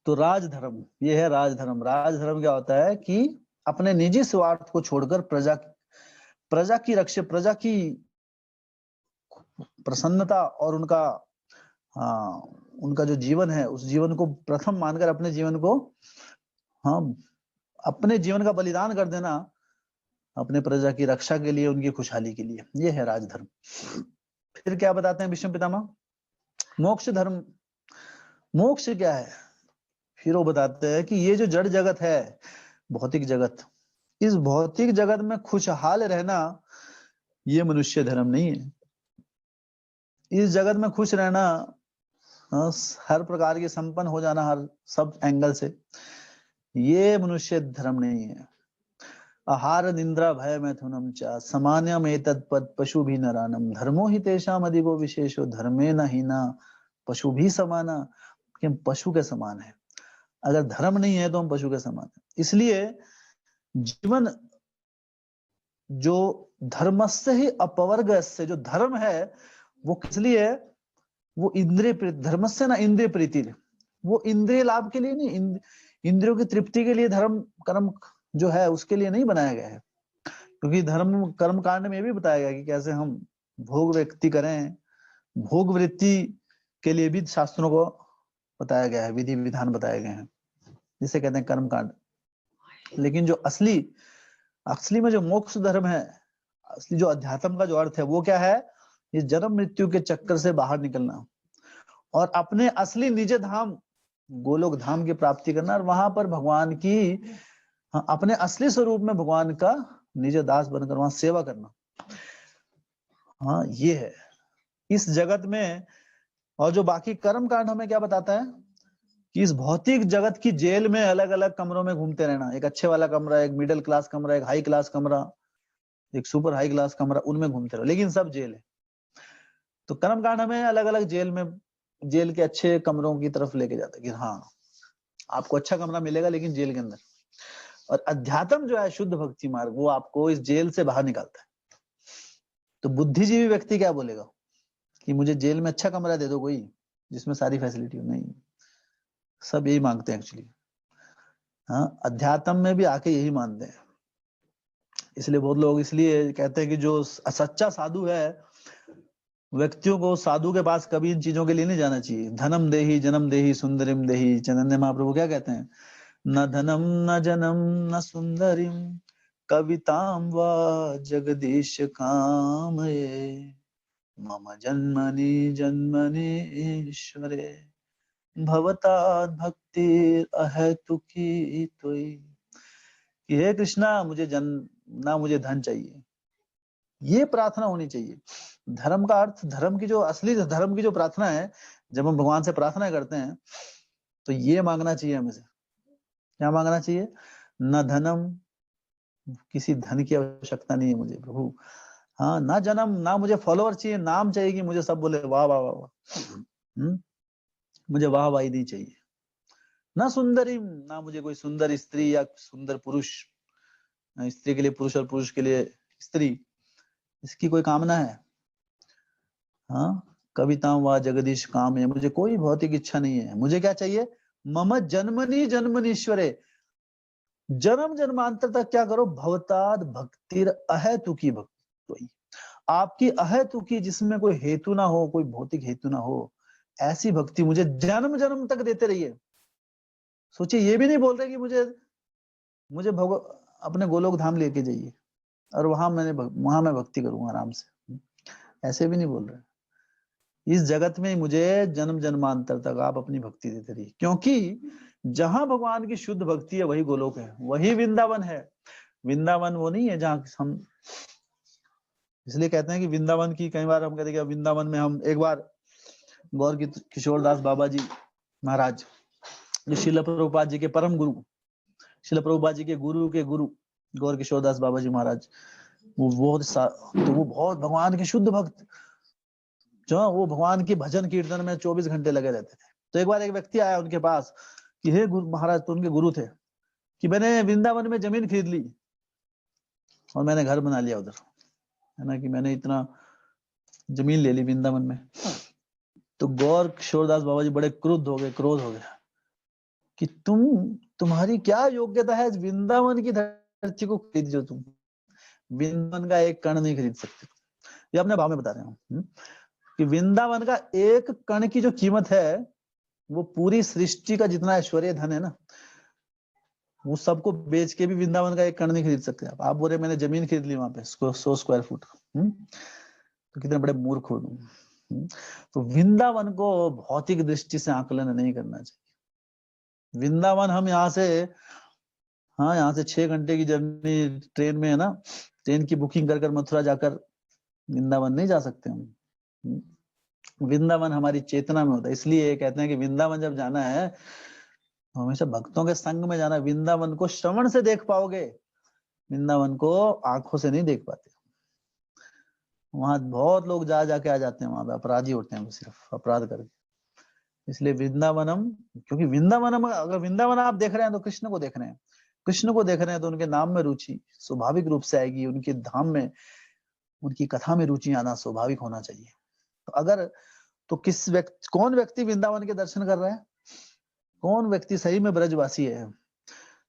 तो राजधर्म, ये है राजधर्म। राजधर्म क्या होता है कि अपने निजी स्वार्थ को छोड़कर प्रजा की रक्षा, प्रजा की प्रसन्नता और उनका जो जीवन है, उस जीवन को प्रथम मानकर अपने जीवन को, अपने जीवन का बलिदान कर देना अपने प्रजा की रक्षा के लिए, उनकी खुशहाली के लिए, ये है राजधर्म। फिर क्या बताते हैं भीष्म पितामह, मोक्ष धर्म। मोक्ष क्या है, फिर वो बताते हैं कि ये जो जड़ जगत है, भौतिक जगत, इस भौतिक जगत में खुशहाल रहना ये मनुष्य धर्म नहीं है। इस जगत में खुश रहना, हर प्रकार की संपन्न हो जाना हर सब एंगल से, ये मनुष्य धर्म नहीं है। आहार निंद्रा भय मैथुनम च सामान्यम एतत् पद पशु भी नरानम धर्मो ही तेषाम अधिको विशेषो धर्मे न हीना पशु भी समाना, कि हम पशु के समान है। अगर धर्म नहीं है तो हम पशु के समान है। इसलिए जीवन जो धर्मस्य ही अपवर्गस्य, जो धर्म है वो किस लिए है, वो इंद्रिय धर्मस्य ना इंद्रिय प्रीति, वो इंद्रिय लाभ के लिए नहीं, इंद्रियों की तृप्ति के लिए धर्म कर्म जो है उसके लिए नहीं बनाया गया है। क्योंकि धर्म कर्म कांड में भी बताया गया कि कैसे हम भोग व्यक्ति करें, भोग वृत्ति के लिए भी शास्त्रों को बताया गया है, विधि विधान बताए गए हैं, जिसे कहते हैं कर्म कांड। लेकिन जो असली में जो मोक्ष धर्म है, असली जो अध्यात्म का जो अर्थ है, वो क्या है, इस जन्म मृत्यु के चक्कर से बाहर निकलना और अपने असली निज धाम गोलोक धाम की प्राप्ति करना, और वहां पर भगवान की अपने असली स्वरूप में भगवान का निज दास बनकर वहां सेवा करना। ये है इस जगत में। और जो बाकी कर्म कांड हमें क्या बताता है कि इस भौतिक जगत की जेल में अलग अलग कमरों में घूमते रहना, एक अच्छे वाला कमरा, एक मिडिल क्लास कमरा, एक हाई क्लास कमरा, एक सुपर हाई क्लास कमरा, उनमें घूमते रहो, लेकिन सब जेल है। तो कर्म कांड हमें अलग अलग जेल के अच्छे कमरों की तरफ लेके जाता है कि हाँ आपको अच्छा कमरा मिलेगा लेकिन जेल के अंदर। और अध्यात्म जो है शुद्ध भक्ति मार्ग, वो आपको इस जेल से बाहर निकालता है। तो बुद्धिजीवी व्यक्ति क्या बोलेगा कि मुझे जेल में अच्छा कमरा दे दो कोई जिसमें सारी फैसिलिटी हो, नहीं, सब यही मांगते हैं एक्चुअली। अध्यात्म में भी आके यही मानते हैं। इसलिए बहुत लोग इसलिए कहते हैं कि जो सच्चा साधु है, व्यक्तियों को साधु के पास कभी इन चीजों के लिए नहीं जाना चाहिए। धनम देही जन्म देही सुंदरिम देही, चैतन्य महाप्रभु क्या कहते हैं, न धनम न जनम न सुंदरिम कविताम वा जगदीश काम मम जन्मनि जन्मनि ईश्वरे भवतात् भक्ति अहेतुकी त्वयि। हे कृष्णा मुझे ना मुझे धन चाहिए, ये प्रार्थना होनी चाहिए। धर्म का अर्थ, धर्म की जो असली धर्म की जो प्रार्थना है, जब हम भगवान से प्रार्थना करते हैं तो ये मांगना चाहिए हमें से। क्या मांगना चाहिए, न धनम, किसी धन की आवश्यकता नहीं है मुझे प्रभु, ना जन्म, ना मुझे फॉलोअर चाहिए, नाम चाहिए कि मुझे सब बोले वाह वाह वाह वाह, मुझे वाह वाही नहीं चाहिए। ना सुंदरी, ना मुझे कोई सुंदर स्त्री या सुंदर पुरुष, स्त्री के लिए पुरुष और पुरुष के लिए स्त्री, इसकी कोई कामना है। कविताओं व जगदीश काम है, मुझे कोई भौतिक इच्छा नहीं है। मुझे क्या चाहिए? मम जन्मनि जन्मनीश्वरे, जन्म जन्मांतर तक क्या करो? भवताद भक्तिर अहेतुकी भक्ति, आपकी अहेतुकी, जिसमें कोई हेतु ना हो, कोई भौतिक हेतु ना हो, ऐसी भक्ति मुझे जन्म जन्म तक देते रहिए। सोचिए, ये भी नहीं बोल रहे कि मुझे मुझे अपने गोलोक धाम लेके जाइए और वहां मैं भक्ति करूंगा आराम से, ऐसे भी नहीं बोल रहे। इस जगत में मुझे जन्म जन्मांतर तक आप अपनी भक्ति देते रहिए, क्योंकि जहां भगवान की शुद्ध भक्ति है वही गोलोक है, वही वृंदावन है। वृंदावन वो नहीं है जहां हम, इसलिए कहते हैं कि वृंदावन की, कई बार हम कहते हैं कि वृंदावन में हम, एक बार गौर किशोरदास बाबा जी महाराज, जो श्रील प्रभुपाद जी के परम गुरु, श्रील प्रभुपाद जी के गुरु गौर किशोरदास बाबा जी महाराज, वो बहुत भगवान के शुद्ध भक्त, जो वो भगवान के भजन कीर्तन में 24 घंटे लगे रहते थे। तो एक बार एक व्यक्ति आया उनके पास कि हे गुरु महाराज, तो उनके गुरु थे, कि मैंने वृंदावन में जमीन खरीद ली और मैंने घर बना लिया उधर, है ना, कि मैंने इतना जमीन ले ली वृंदावन में। तो गौर किशोरदास बाबा जी बड़े क्रोध हो गए कि तुम्हारी क्या योग्यता है वृंदावन की धरती को खरीद, जो तुम वृंदावन का एक कण नहीं खरीद सकते। ये अपने भाव में बता रहे हो कि वृंदावन का एक कण की जो कीमत है, वो पूरी सृष्टि का जितना ऐश्वर्य धन है ना, वो सबको बेच के भी वृंदावन का एक कण नहीं खरीद सकते आप बोल रहे मैंने जमीन खरीद ली वहां पे 100 स्क्वायर फुट, तो कितने बड़े मूर्ख हो तुम। तो वृंदावन को भौतिक दृष्टि से आकलन नहीं करना चाहिए। वृंदावन हम यहाँ से 6 घंटे की जर्नी ट्रेन में है ना, ट्रेन की बुकिंग कर मथुरा जाकर वृंदावन नहीं जा सकते हम। वृंदावन हमारी चेतना में होता है, इसलिए कहते हैं कि वृंदावन जब जाना है हमेशा भक्तों के संग में जाना। वृंदावन को श्रवण से देख पाओगे, वृंदावन को आंखों से नहीं देख पाते। वहां बहुत लोग जाके आ जाते हैं, वहां पे अपराधी होते हैं, वो सिर्फ अपराध करके। इसलिए वृंदावनम, क्योंकि वृंदावनम, अगर वृंदावन आप देख रहे हैं तो कृष्ण को देख रहे हैं, कृष्ण को देख रहे हैं तो उनके नाम में रुचि स्वाभाविक रूप से आएगी, उनके धाम में, उनकी कथा में रुचि आना स्वाभाविक होना चाहिए। तो अगर तो कौन व्यक्ति वृंदावन के दर्शन कर रहा है? कौन व्यक्ति सही में ब्रजवासी है?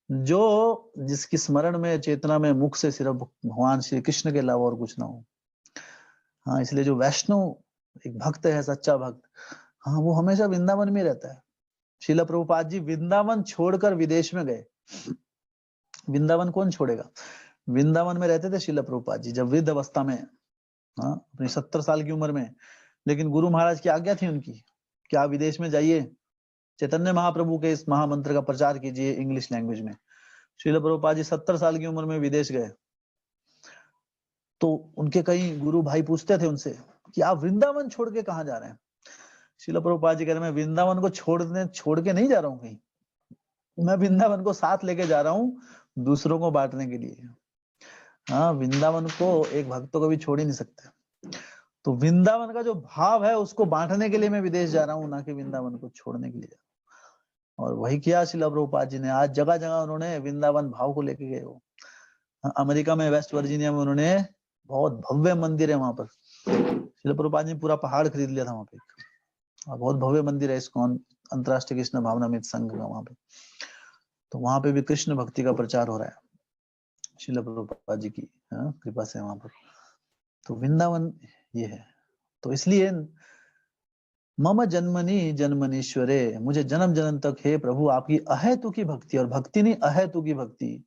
जो जिसकी स्मरण में, चेतना में, मुख से सिर्फ भगवान श्री कृष्ण के अलावा और कुछ ना हो। हाँ, इसलिए जो वैष्णव एक भक्त है, सच्चा भक्त, हाँ, वो हमेशा वृंदावन में रहता है। श्रील प्रभुपाद जी वृंदावन छोड़कर विदेश में गए। वृंदावन कौन छोड़ेगा? वृंदावन में रहते थे श्रील प्रभुपाद जी जब वृद्ध अवस्था में, हाँ, अपनी 70 साल की उम्र में, लेकिन गुरु महाराज की आज्ञा थी उनकी कि आप विदेश में जाइए, चैतन्य महाप्रभु के इस महामंत्र का प्रचार कीजिए इंग्लिश लैंग्वेज में। श्रील प्रभुपाद जी 70 साल की उम्र में विदेश गए, तो उनके कई गुरु भाई पूछते थे उनसे कि आप वृंदावन छोड़ के कहाँ जा रहे हैं? श्रील प्रभुपाद जी कह रहे हैं, मैं वृंदावन को छोड़ के नहीं जा रहा हूँ कहीं, मैं वृंदावन को साथ लेके जा रहा हूँ दूसरों को बांटने के लिए। हाँ, वृंदावन को एक भक्त को कभी छोड़ ही नहीं सकते। तो वृंदावन का जो भाव है उसको बांटने के लिए मैं विदेश जा रहा हूँ, ना कि वृंदावन को छोड़ने के लिए जा रहा हूँ। और वही किया श्रील प्रभुपाद जी ने। आज जगह जगह उन्होंने वृंदावन भाव को लेके गए। वो अमेरिका में वेस्ट वर्जीनिया में उन्होंने बहुत भव्य मंदिर है वहां पर, श्रील प्रभुपाद जी ने पूरा पहाड़ खरीद लिया था वहां पे, बहुत भव्य मंदिर है इस्कॉन अंतरराष्ट्रीय कृष्ण भावनामृत संघ का वहां पे। तो वहां पे भी कृष्ण भक्ति का प्रचार हो रहा है श्रील प्रभुपाद जी की कृपा से वहां पर। तो वृंदावन ये है। तो इसलिए मम जन्मनि जन्मनीश्वरे, मुझे जन्म जन्म तक हे प्रभु आपकी अहेतु की भक्ति, और भक्ति नहीं अहेतु की भक्ति,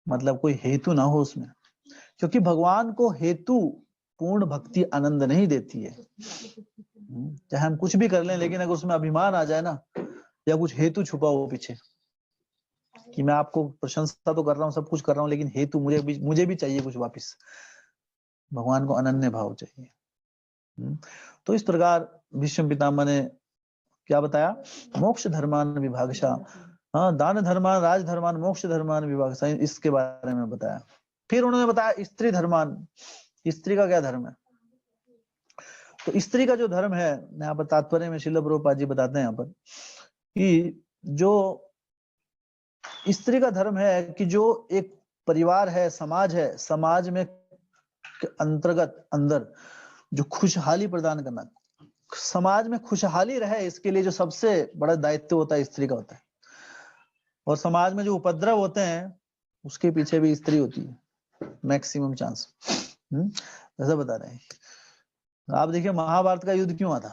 मतलब कोई हेतु ना हो उसमें, क्योंकि भगवान को हेतु पूर्ण भक्ति आनंद नहीं देती है। चाहे हम कुछ भी कर लें, लेकिन अगर उसमें अभिमान आ जाए ना, या कुछ हेतु छुपा हो पीछे कि मैं आपको प्रशंसा तो कर रहा हूँ, सब कुछ कर रहा हूँ, लेकिन हेतु मुझे भी चाहिए कुछ वापस। भगवान को अनन्य भाव चाहिए। तो इस प्रकार भीष्म पितामह ने क्या बताया? मोक्ष धर्मान विभागशा, हाँ, दान धर्मान, राज धर्मान, मोक्ष धर्मान विभागशा, इसके बारे में बताया। फिर उन्होंने बताया स्त्री धर्मान, स्त्री का क्या धर्म है। तो स्त्री का जो धर्म है, यहाँ पर तात्पर्य में श्रील प्रभुपाद जी बताते हैं यहाँ पर कि जो स्त्री का धर्म है कि जो एक परिवार है, समाज है, समाज में अंतर्गत अंदर जो खुशहाली प्रदान करना, समाज में खुशहाली रहे, इसके लिए जो सबसे बड़ा दायित्व होता है स्त्री का होता है। और समाज में जो उपद्रव होते हैं उसके पीछे भी स्त्री होती है, मैक्सिमम चांस। ऐसा बता रहे हैं। आप देखिए महाभारत का युद्ध क्यों हुआ था?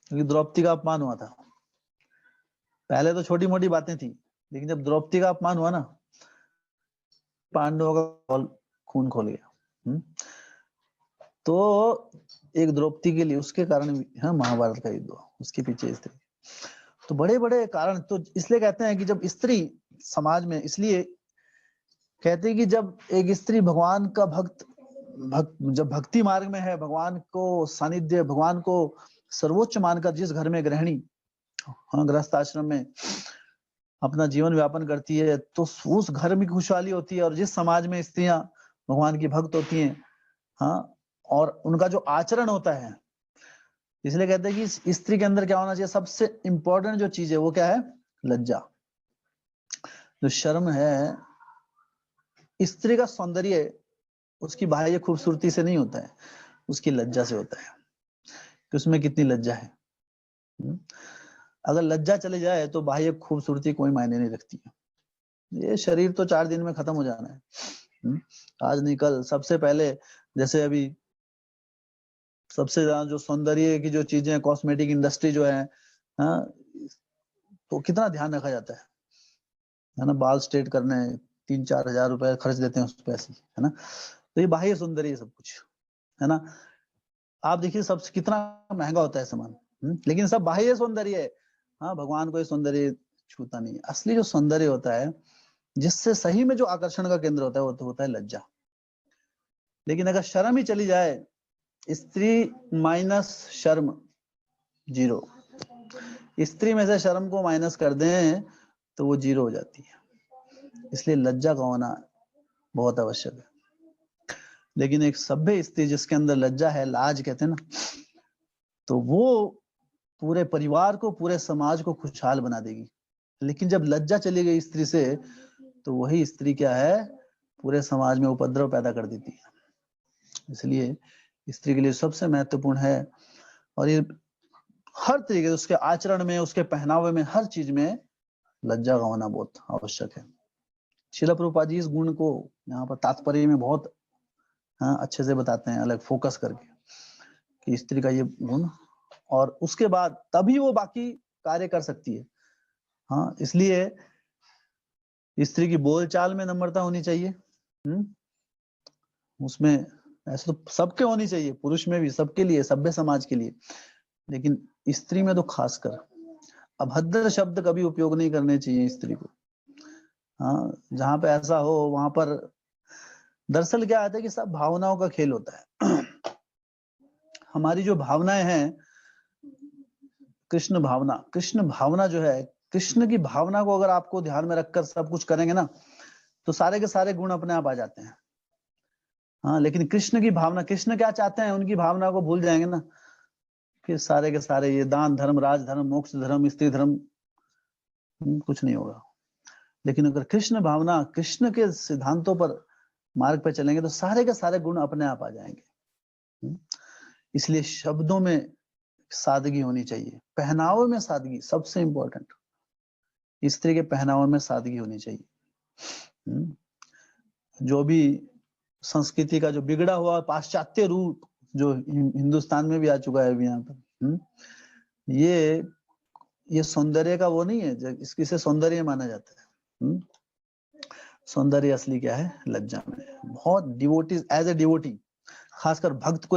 क्योंकि द्रौपदी का अपमान हुआ था। पहले तो छोटी मोटी बातें थी, लेकिन जब द्रौपदी का अपमान हुआ ना, पांडवों का खून खोल गया। तो एक द्रौपदी के लिए, उसके कारण हाँ महाभारत का युद्ध हुआ, उसके पीछे स्त्री। तो बड़े बड़े कारण, तो इसलिए कहते हैं कि जब स्त्री समाज में, इसलिए कहते हैं कि जब एक स्त्री भगवान का जब भक्ति मार्ग में है, भगवान को सानिध्य, भगवान को सर्वोच्च मानकर जिस घर में गृहिणी हाँ गृहस्थ आश्रम में अपना जीवन व्यापन करती है, तो उस घर में खुशहाली होती है। और जिस समाज में स्त्रियां भगवान की भक्त होती हैं, हाँ, और उनका जो आचरण होता है, इसलिए कहते हैं कि स्त्री के अंदर क्या होना चाहिए? सबसे इंपॉर्टेंट जो चीज है वो क्या है? लज्जा। जो शर्म है, स्त्री का सौंदर्य उसकी बाह्य खूबसूरती से नहीं होता है, उसकी लज्जा से होता है कि उसमें कितनी लज्जा है। अगर लज्जा चली जाए तो बाह्य खूबसूरती कोई मायने नहीं रखती है। ये शरीर तो 4 दिन में खत्म हो जाना है, आज नहीं कल। सबसे पहले जैसे अभी सबसे ज्यादा जो सौंदर्य की जो चीजें, कॉस्मेटिक इंडस्ट्री जो है, हाँ, तो कितना ध्यान रखा जाता है ना? बाल स्ट्रेट करने 3-4 हजार रुपए खर्च देते हैं उस पैसे, है ना? तो ये बाह्य सौंदर्य सब कुछ, है ना? आप देखिए सब कितना महंगा होता है सामान, लेकिन सब बाह्य सौंदर्य है। हाँ, भगवान को ये सौंदर्य छूता नहीं। असली जो सौंदर्य होता है, जिससे सही में जो आकर्षण का केंद्र होता है, वो तो होता है लज्जा। लेकिन अगर शर्म ही चली जाए, स्त्री माइनस शर्म 0, स्त्री में से शर्म को माइनस कर दें तो वो 0 हो जाती है। इसलिए लज्जा का होना बहुत आवश्यक है। लेकिन एक सभ्य स्त्री जिसके अंदर लज्जा है, लाज कहते हैं ना, तो वो पूरे परिवार को, पूरे समाज को खुशहाल बना देगी। लेकिन जब लज्जा चली गई स्त्री से, तो वही स्त्री क्या है? पूरे समाज में उपद्रव पैदा कर देती है। इसलिए स्त्री के लिए सबसे महत्वपूर्ण है, और ये हर तरीके से उसके आचरण में, उसके पहनावे में, हर चीज में लज्जा का होना बहुत आवश्यक है। श्रील प्रभुपाद जी इस गुण को यहाँ पर तात्पर्य में बहुत अच्छे से बताते हैं, अलग फोकस करके, कि स्त्री का ये गुण, और उसके बाद तभी वो बाकी कार्य कर सकती है। हाँ, इसलिए स्त्री की बोलचाल में नम्रता होनी चाहिए। उसमें ऐसे तो सबके होनी चाहिए, पुरुष में भी, सबके लिए, सभ्य समाज के लिए, लेकिन स्त्री में तो खासकर अभद्र शब्द कभी उपयोग नहीं करने चाहिए स्त्री को। हाँ, जहां पे ऐसा हो वहां पर दरअसल क्या आता है कि सब भावनाओं का खेल होता है। हमारी जो भावनाएं हैं, कृष्ण भावना जो है, कृष्ण की भावना को अगर आपको ध्यान में रखकर सब कुछ करेंगे ना, तो सारे के सारे गुण अपने आप आ जाते हैं। हाँ, लेकिन कृष्ण की भावना, कृष्ण क्या चाहते हैं, उनकी भावना को भूल जाएंगे ना, कि सारे के सारे ये दान धर्म, राज धर्म, मोक्ष धर्म, स्त्री धर्म, कुछ नहीं होगा। लेकिन अगर कृष्ण भावना, कृष्ण के सिद्धांतों पर मार्ग पर चलेंगे, तो सारे के सारे गुण अपने आप आ जाएंगे। इसलिए शब्दों में सादगी होनी चाहिए, पहनावे में सादगी सबसे इंपॉर्टेंट। स्त्री के पहनावे में सादगी होनी चाहिए। जो भी संस्कृति का जो बिगड़ा हुआ पाश्चात्य रूप जो हिंदुस्तान में भी आ चुका है अभी यहाँ पर, ये सौंदर्य का वो नहीं है, इसे सौंदर्य माना जाता है। सौंदर्य असली क्या है? लज्जा में। बहुत डिवोटी, एज ए डिवोटी, खासकर भक्त को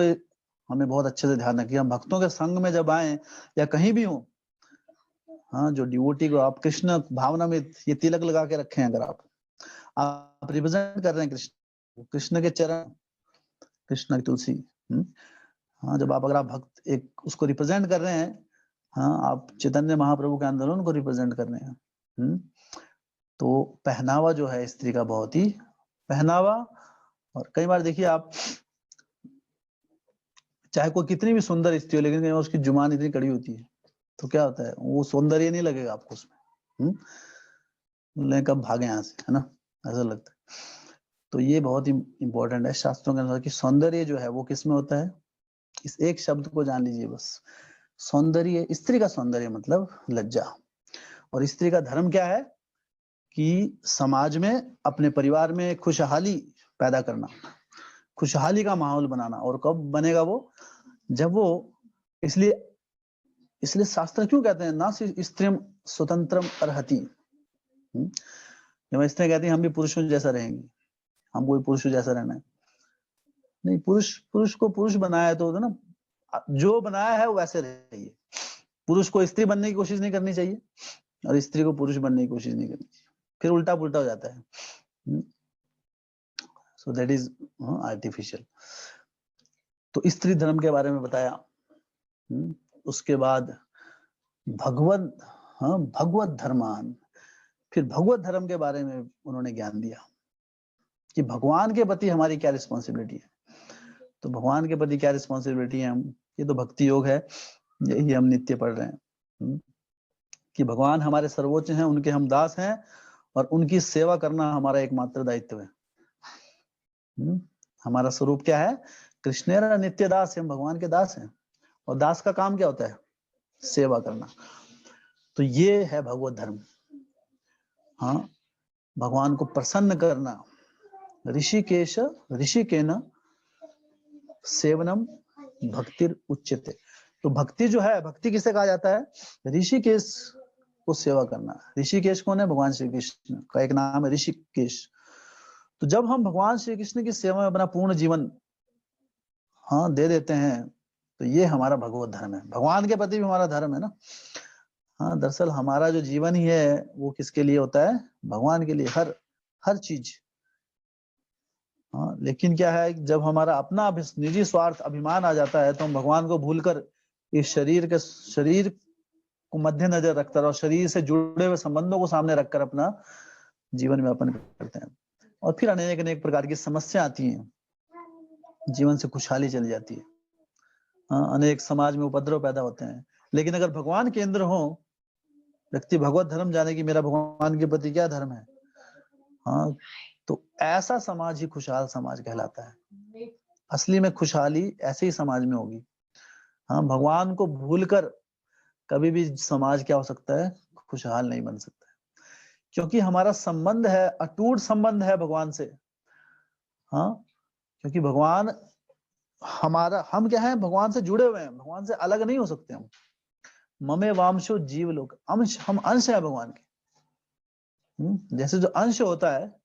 हमें बहुत अच्छे से ध्यान रखिए। हम भक्तों के संग में जब आए या कहीं भी हो, हाँ, जो डिवोटी को आप कृष्ण भावना में ये तिलक लगा के रखे हैं, अगर आप रिप्रेजेंट कर रहे हैं कृष्ण के चरण, कृष्ण की तुलसी, हाँ, जब आप, अगर आप भक्त एक उसको रिप्रेजेंट कर रहे हैं, हाँ, आप चैतन्य महाप्रभु के आंदोलन को रिप्रेजेंट कर रहे हैं, तो पहनावा जो है स्त्री का, बहुत ही पहनावा। और कई बार देखिए आप, चाहे कोई कितनी भी सुंदर स्त्री हो, लेकिन कई बार उसकी जुबान इतनी कड़ी होती है, तो क्या होता है, वो सौंदर्य नहीं लगेगा आपको उसमें। लेकिन कब भागे यहाँ से, है ना, ऐसा लगता है। तो ये बहुत ही इंपॉर्टेंट है शास्त्रों के अनुसार कि सौंदर्य जो है वो किसमें होता है? इस एक शब्द को जान लीजिए बस। सौंदर्य, स्त्री का सौंदर्य मतलब लज्जा। और स्त्री का धर्म क्या है कि समाज में, अपने परिवार में खुशहाली पैदा करना, खुशहाली का माहौल बनाना। और कब बनेगा वो? जब वो, इसलिए शास्त्र क्यों कहते हैं ना स्त्रीम स्वतंत्रम अर्हति। जब स्त्री कहती है हम भी पुरुषों जैसा रहेंगे, हमको भी पुरुषों जैसा रहना है। नहीं, पुरुष को पुरुष बनाया तो ना, जो बनाया है वो वैसे रहिए। पुरुष को स्त्री बनने की कोशिश नहीं करनी चाहिए और स्त्री को पुरुष बनने की कोशिश नहीं करनी चाहिए, फिर उल्टा पुल्टा हो जाता है। So that is artificial. तो स्त्री धर्म के बारे में बताया। उसके बाद भगवत धर्मान, फिर भगवत धर्म के बारे में उन्होंने ज्ञान दिया कि भगवान के प्रति हमारी क्या रिस्पॉन्सिबिलिटी है। तो भगवान के प्रति क्या रिस्पॉन्सिबिलिटी है, हम, ये तो भक्ति योग है, यही हम नित्य पढ़ रहे हैं कि भगवान हमारे सर्वोच्च हैं, उनके हम दास हैं और उनकी सेवा करना हमारा एकमात्र दायित्व है। हमारा स्वरूप क्या है? कृष्णेरा नित्य दास, हम भगवान के दास हैं और दास का काम क्या होता है? सेवा करना। तो ये है भगवत धर्म। हाँ, भगवान को प्रसन्न करना। ऋषिकेन सेवनम भक्तिर उच्यते। तो भक्ति जो है, भक्ति किसे कहा जाता है? ऋषिकेश को सेवा करना। ऋषिकेश कौन है? भगवान श्री कृष्ण का एक नाम है ऋषिकेश। तो जब हम भगवान श्री कृष्ण की सेवा में अपना पूर्ण जीवन दे देते हैं, तो ये हमारा भगवत धर्म है। भगवान के प्रति भी हमारा धर्म है ना। दरअसल हमारा जो जीवन ही है वो किसके लिए होता है? भगवान के लिए, हर चीज। लेकिन क्या है, जब हमारा अपना निजी स्वार्थ, अभिमान आ जाता है, तो हम भगवान को भूलकर इस शरीर को मध्य नजर रखकर और शरीर से जुड़े हुए संबंधों को सामने रखकर अपना जीवन व्यापन करते हैं। और फिर अनेक अनेक प्रकार की समस्या आती हैं, जीवन से खुशहाली चली जाती है। अनेक समाज में उपद्रव पैदा होते हैं। लेकिन अगर भगवान केंद्र हो, व्यक्ति भगवत धर्म जाने की मेरा भगवान के प्रति क्या धर्म है, तो ऐसा समाज ही खुशहाल समाज कहलाता है। असली में खुशहाली ऐसे ही समाज में होगी। भगवान को भूलकर कभी भी समाज क्या हो सकता है? खुशहाल नहीं बन सकता है, क्योंकि हमारा संबंध है, अटूट संबंध है भगवान से। क्योंकि भगवान हम क्या है? भगवान से जुड़े हुए हैं, भगवान से अलग नहीं हो सकते हम। ममे वांशो जीव लोग, हम अंश है भगवान के। जैसे जो अंश होता है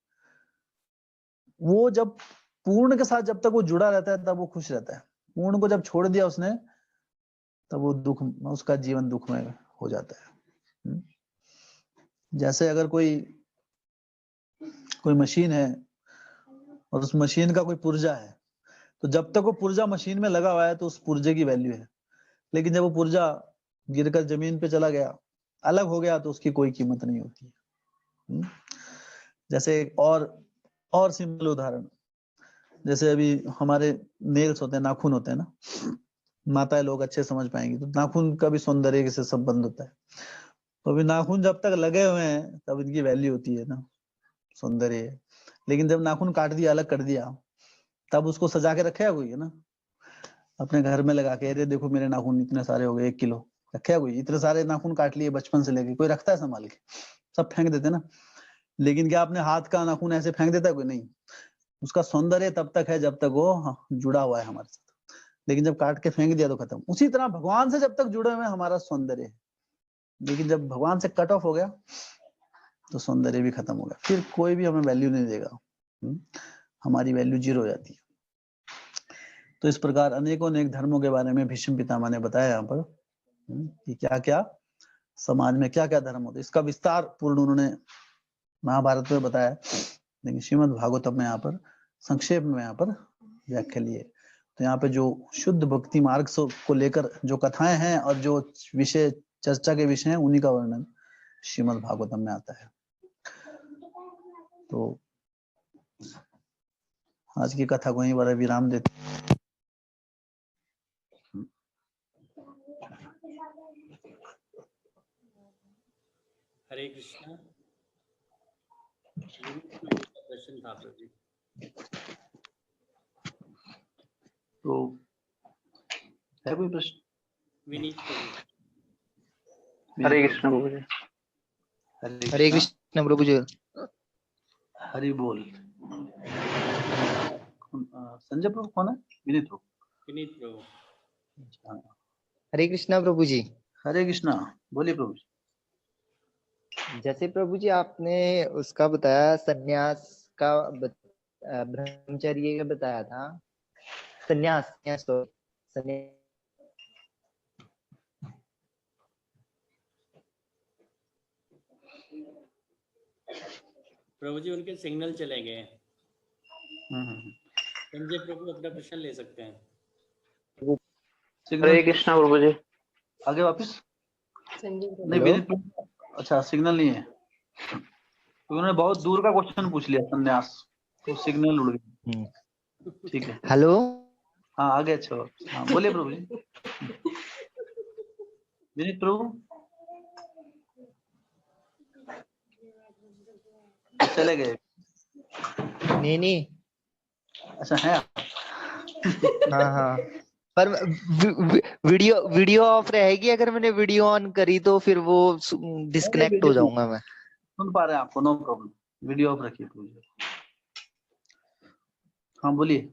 वो जब पूर्ण के साथ जब तक वो जुड़ा रहता है तब वो खुश रहता है। पूर्ण को जब छोड़ दिया उसने, तब वो उसका जीवन दुखमय हो जाता है। जैसे अगर कोई मशीन है और उस मशीन का कोई पुर्जा है, तो जब तक वो पुर्जा मशीन में लगा हुआ है तो उस पुर्जे की वैल्यू है। लेकिन जब वो पुर्जा गिरकर जमीन पे चला गया, अलग हो गया, तो उसकी कोई कीमत नहीं होती है। जैसे एक और सिंपल उदाहरण, जैसे अभी हमारे नेल्स होते हैं, नाखून होते हैं ना, माताएं लोग अच्छे समझ पाएंगे। तो नाखून का भी सौंदर्य से संबंध होता है। तो अभी नाखून जब तक लगे हुए हैं तब इनकी वैल्यू होती है ना, सौंदर्य है। लेकिन जब नाखून काट दिया, अलग कर दिया, तब उसको सजा के रखेगा कोई, है ना, अपने घर में लगा के, अरे देखो मेरे नाखून इतने सारे हो गए, 1 किलो रखेगा कोई? इतने सारे नाखून काट लिए बचपन से लेके, कोई रखता है संभाल के? सब फेंक देते ना। लेकिन क्या अपने हाथ का नाखून ऐसे फेंक देता है कोई? नहीं। उसका सौंदर्य तब तक है जब तक वो जुड़ा हुआ है हमारे साथ। लेकिन जब काट के फेंक दिया तो खत्म। उसी तरह भगवान से जब तक जुड़े हुए हमारा सौंदर्य है, लेकिन जब भगवान से कट ऑफ हो गया तो सौंदर्य भी खत्म हो गया, फिर कोई भी हमें वैल्यू नहीं देगा। हमारी वैल्यू 0 हो जाती है। तो इस प्रकार अनेकों अनेक धर्मों के बारे में भीष्म पितामह ने बताया यहाँ पर कि क्या क्या समाज में क्या क्या धर्म होते। इसका विस्तार पूर्ण उन्होंने महाभारत में बताया, लेकिन श्रीमद् भागवतम में यहाँ पर संक्षेप में यहाँ पर व्याख्या ली है। तो यहाँ पे जो शुद्ध भक्ति मार्ग को लेकर जो कथाएं हैं और जो विषय चर्चा के विषय हैं, उन्हीं का वर्णन श्रीमद् भागवतम में आता है। तो आज की कथा को यहीं पर विराम देते। हरे कृष्णा। क्वेश्चन था प्रभु। तो है कोई प्रश्न? विनीत प्रभु। हरे कृष्ण प्रभु जी। हरे कृष्ण प्रभु जी। हरि बोल। संजय प्रभु कौन है? विनीत प्रभु। विनीत प्रभु। अच्छा, हरे कृष्णा प्रभु जी। हरे कृष्णा। बोलिए प्रभु जी। जैसे प्रभु जी आपने उसका बताया सन्यास का ब्रह्मचर्य का बताया था। सन्यास सन्यास प्रभु जी उनके सिग्नल चले गए हैं। संजय प्रभु अपना प्रश्न ले सकते हैं। हरे कृष्ण प्रभु जी। आगे वापस नहीं, हेलो। विनीत प्रभु। अच्छा, सिग्नल नहीं है तो उन्होंने बहुत दूर का क्वेश्चन पूछ लिया संन्यास, तो सिग्नल उड़ गया। ठीक है, हेलो। हाँ आगे। अच्छा, हाँ बोलिए प्रभु जी। विनीत प्रभु चले गए। नहीं। अच्छा है। हाँ पर वीडियो ऑफ रहेगी। अगर मैंने वीडियो ऑन करी तो फिर वो डिस्कनेक्ट हो जाऊंगा मैं। सुन पा रहे हैं आपको, नो प्रॉब्लम। वीडियो ऑफ रखिए प्रभु जी। हाँ बोलिए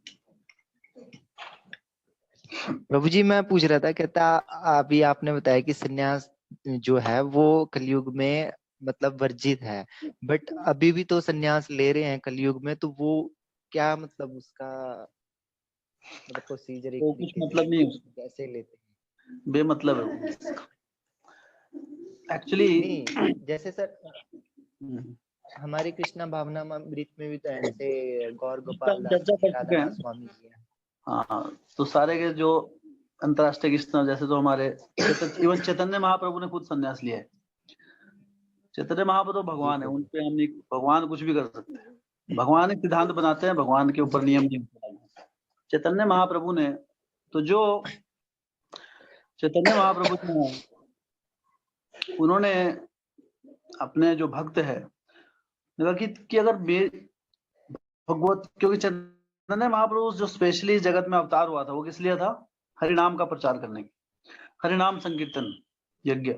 प्रभु जी मैं पूछ रहा था, कहता अभी आपने बताया कि सन्यास जो है वो कलयुग में मतलब वर्जित है, बट अभी भी तो सन्यास ले रहे हैं कलयुग में, तो वो क्या मतलब उसका मतलब प्रोसीजर एक वो कुछ तरीके मतलब से नहीं है उसका, कैसे लेते हैं? बेमतलब है एक्चुअली। नहीं, जैसे सर हमारे कृष्णा भावनामृत में भी तो ऐसे गौर गोपाल दास चर्चा जी, कर चुके राधा हैं। दास स्वामी जी हैं। हाँ, तो सारे के जो अंतरराष्ट्रीय कृष्ण, जैसे तो हमारे इवन चैतन्य महाप्रभु ने खुद संन्यास लिया है। चैतन्य महाप्रभु भगवान है, उनपे हम नहीं, भगवान कुछ भी कर सकते हैं। भगवान ही सिद्धांत बनाते हैं, भगवान के ऊपर नियम नहीं होता। चैतन्य महाप्रभु ने तो जो चैतन्य महाप्रभु जो हैं, उन्होंने अपने जो भक्त है कि अगर भगवत, क्योंकि चैतन्य महाप्रभु जो स्पेशली जगत में अवतार हुआ था वो किस लिए था? हरिनाम का प्रचार करने की, हरिनाम संकीर्तन यज्ञ,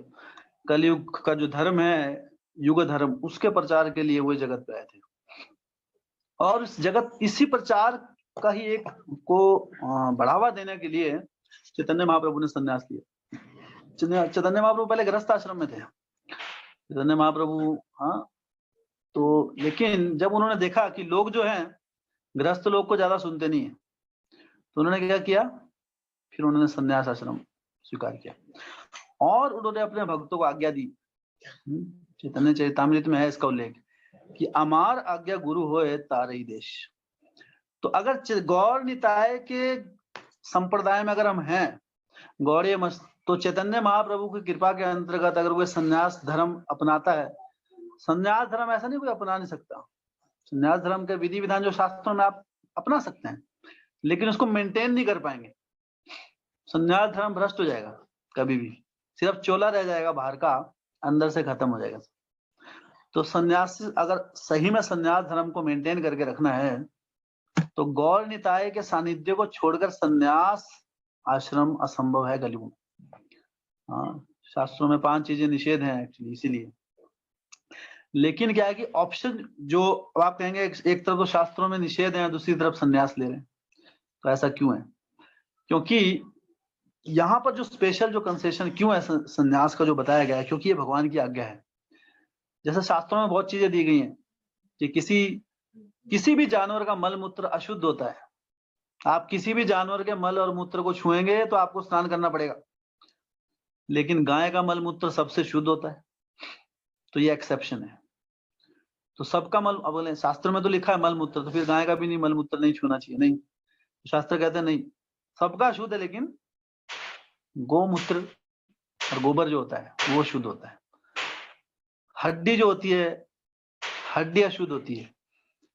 कलयुग का जो धर्म है, युग धर्म, उसके प्रचार के लिए वो जगत पे आए थे। और इस जगत इसी प्रचार का ही एक को बढ़ावा देने के लिए चैतन्य महाप्रभु ने संन्यास लिया। चैतन्य महाप्रभु पहले गृहस्थ आश्रम में थे। चैतन्य महाप्रभु, हाँ, तो लेकिन जब उन्होंने देखा कि लोग जो हैं गृहस्थ लोग को ज्यादा सुनते नहीं है, तो उन्होंने क्या किया, फिर उन्होंने संन्यास आश्रम स्वीकार किया और उन्होंने अपने भक्तों को आज्ञा दी। चैतन्य चरितामृत में है इसका उल्लेख कि अमार आज्ञा गुरु होए तारई देश। तो अगर गौर निताय के संप्रदाय में अगर हम हैं, गौड़ीय मत, तो चैतन्य महाप्रभु की कृपा के अंतर्गत अगर कोई संन्यास धर्म अपनाता है, संन्यास धर्म ऐसा नहीं कोई अपना नहीं सकता। संन्यास धर्म के विधि विधान जो शास्त्रों में आप अपना सकते हैं, लेकिन उसको मेंटेन नहीं कर पाएंगे। संन्यास धर्म भ्रष्ट हो जाएगा कभी भी, सिर्फ चोला रह जाएगा बाहर का, अंदर से खत्म हो जाएगा। तो संन्यास, अगर सही में संन्यास धर्म को मेंटेन करके रखना है तो गौर निताय के सानिध्य को छोड़कर संन्यास आश्रम असंभव है कलयुग में। हाँ, शास्त्रों में 5 चीजें निषेध हैं एक्चुअली, इसीलिए। लेकिन क्या है कि ऑप्शन जो आप कहेंगे एक तरफ तो शास्त्रों में निषेध है, दूसरी तरफ संन्यास ले रहे हैं, तो ऐसा क्यों है? क्योंकि यहाँ पर जो स्पेशल जो कंसेशन क्यों है संन्यास का जो बताया गया है, क्योंकि ये भगवान की आज्ञा है। जैसे शास्त्रों में बहुत चीजें दी गई हैं कि किसी भी जानवर का मल मूत्र अशुद्ध होता है। आप किसी भी जानवर के मल और मूत्र को छुएंगे तो आपको स्नान करना पड़ेगा, लेकिन गाय का मल मूत्र सबसे शुद्ध होता है, तो ये एक्सेप्शन है। तो सबका मल, अब बोले शास्त्र में तो लिखा है मल मूत्र, तो फिर गाय का भी नहीं मल मूत्र नहीं छूना चाहिए? नहीं, शास्त्र कहते हैं नहीं, सबका शुद्ध है, लेकिन गोमूत्र और गोबर जो होता है वो शुद्ध होता है। हड्डी जो होती है, हड्डी अशुद्ध होती है।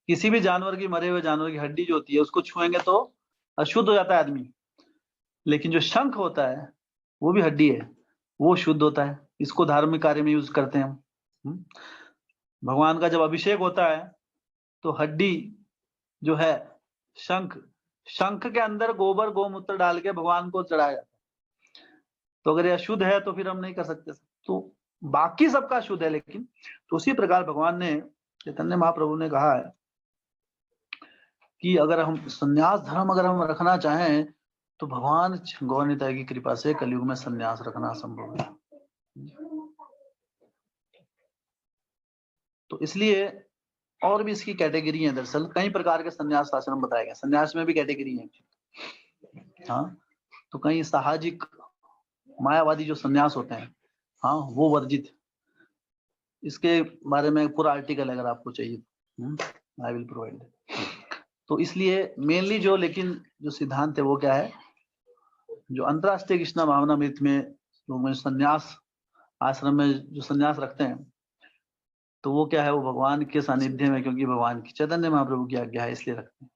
किसी भी जानवर की, मरे हुए जानवर की हड्डी जो होती है, उसको छुएंगे तो अशुद्ध हो जाता है आदमी। लेकिन जो शंख होता है वो भी हड्डी है, वो शुद्ध होता है। इसको धार्मिक कार्य में यूज करते हैं हम। भगवान का जब अभिषेक होता है तो हड्डी जो है, शंख के अंदर गोबर गोमूत्र डाल के भगवान को चढ़ाया जाता है। तो अगर ये अशुद्ध है तो फिर हम नहीं कर सकते। तो बाकी सबका शुद्ध है, लेकिन तो उसी प्रकार भगवान ने, चैतन्य महाप्रभु ने कहा है कि अगर हम संन्यास धर्म अगर हम रखना चाहें तो भगवान गौर निताई की कृपा से कलयुग में संन्यास रखना संभव है। तो इसलिए और भी इसकी कैटेगरी है, दरअसल कई प्रकार के संन्यास आश्रम बताए गए। संन्यास में भी कैटेगरी है। हाँ, तो कई साहजिक मायावादी जो संन्यास होते हैं, हाँ, वो वर्जित। इसके बारे में पूरा आर्टिकल अगर आपको चाहिए, आई विल प्रोवाइड। तो इसलिए मेनली जो, लेकिन जो सिद्धांत है वो क्या है, जो अंतरराष्ट्रीय कृष्णा भावनामृत में लोग संन्यास आश्रम में जो संन्यास रखते हैं, तो वो क्या है, वो भगवान के सानिध्य में, क्योंकि भगवान की चैतन्य महाप्रभु की आज्ञा है इसलिए रखते हैं।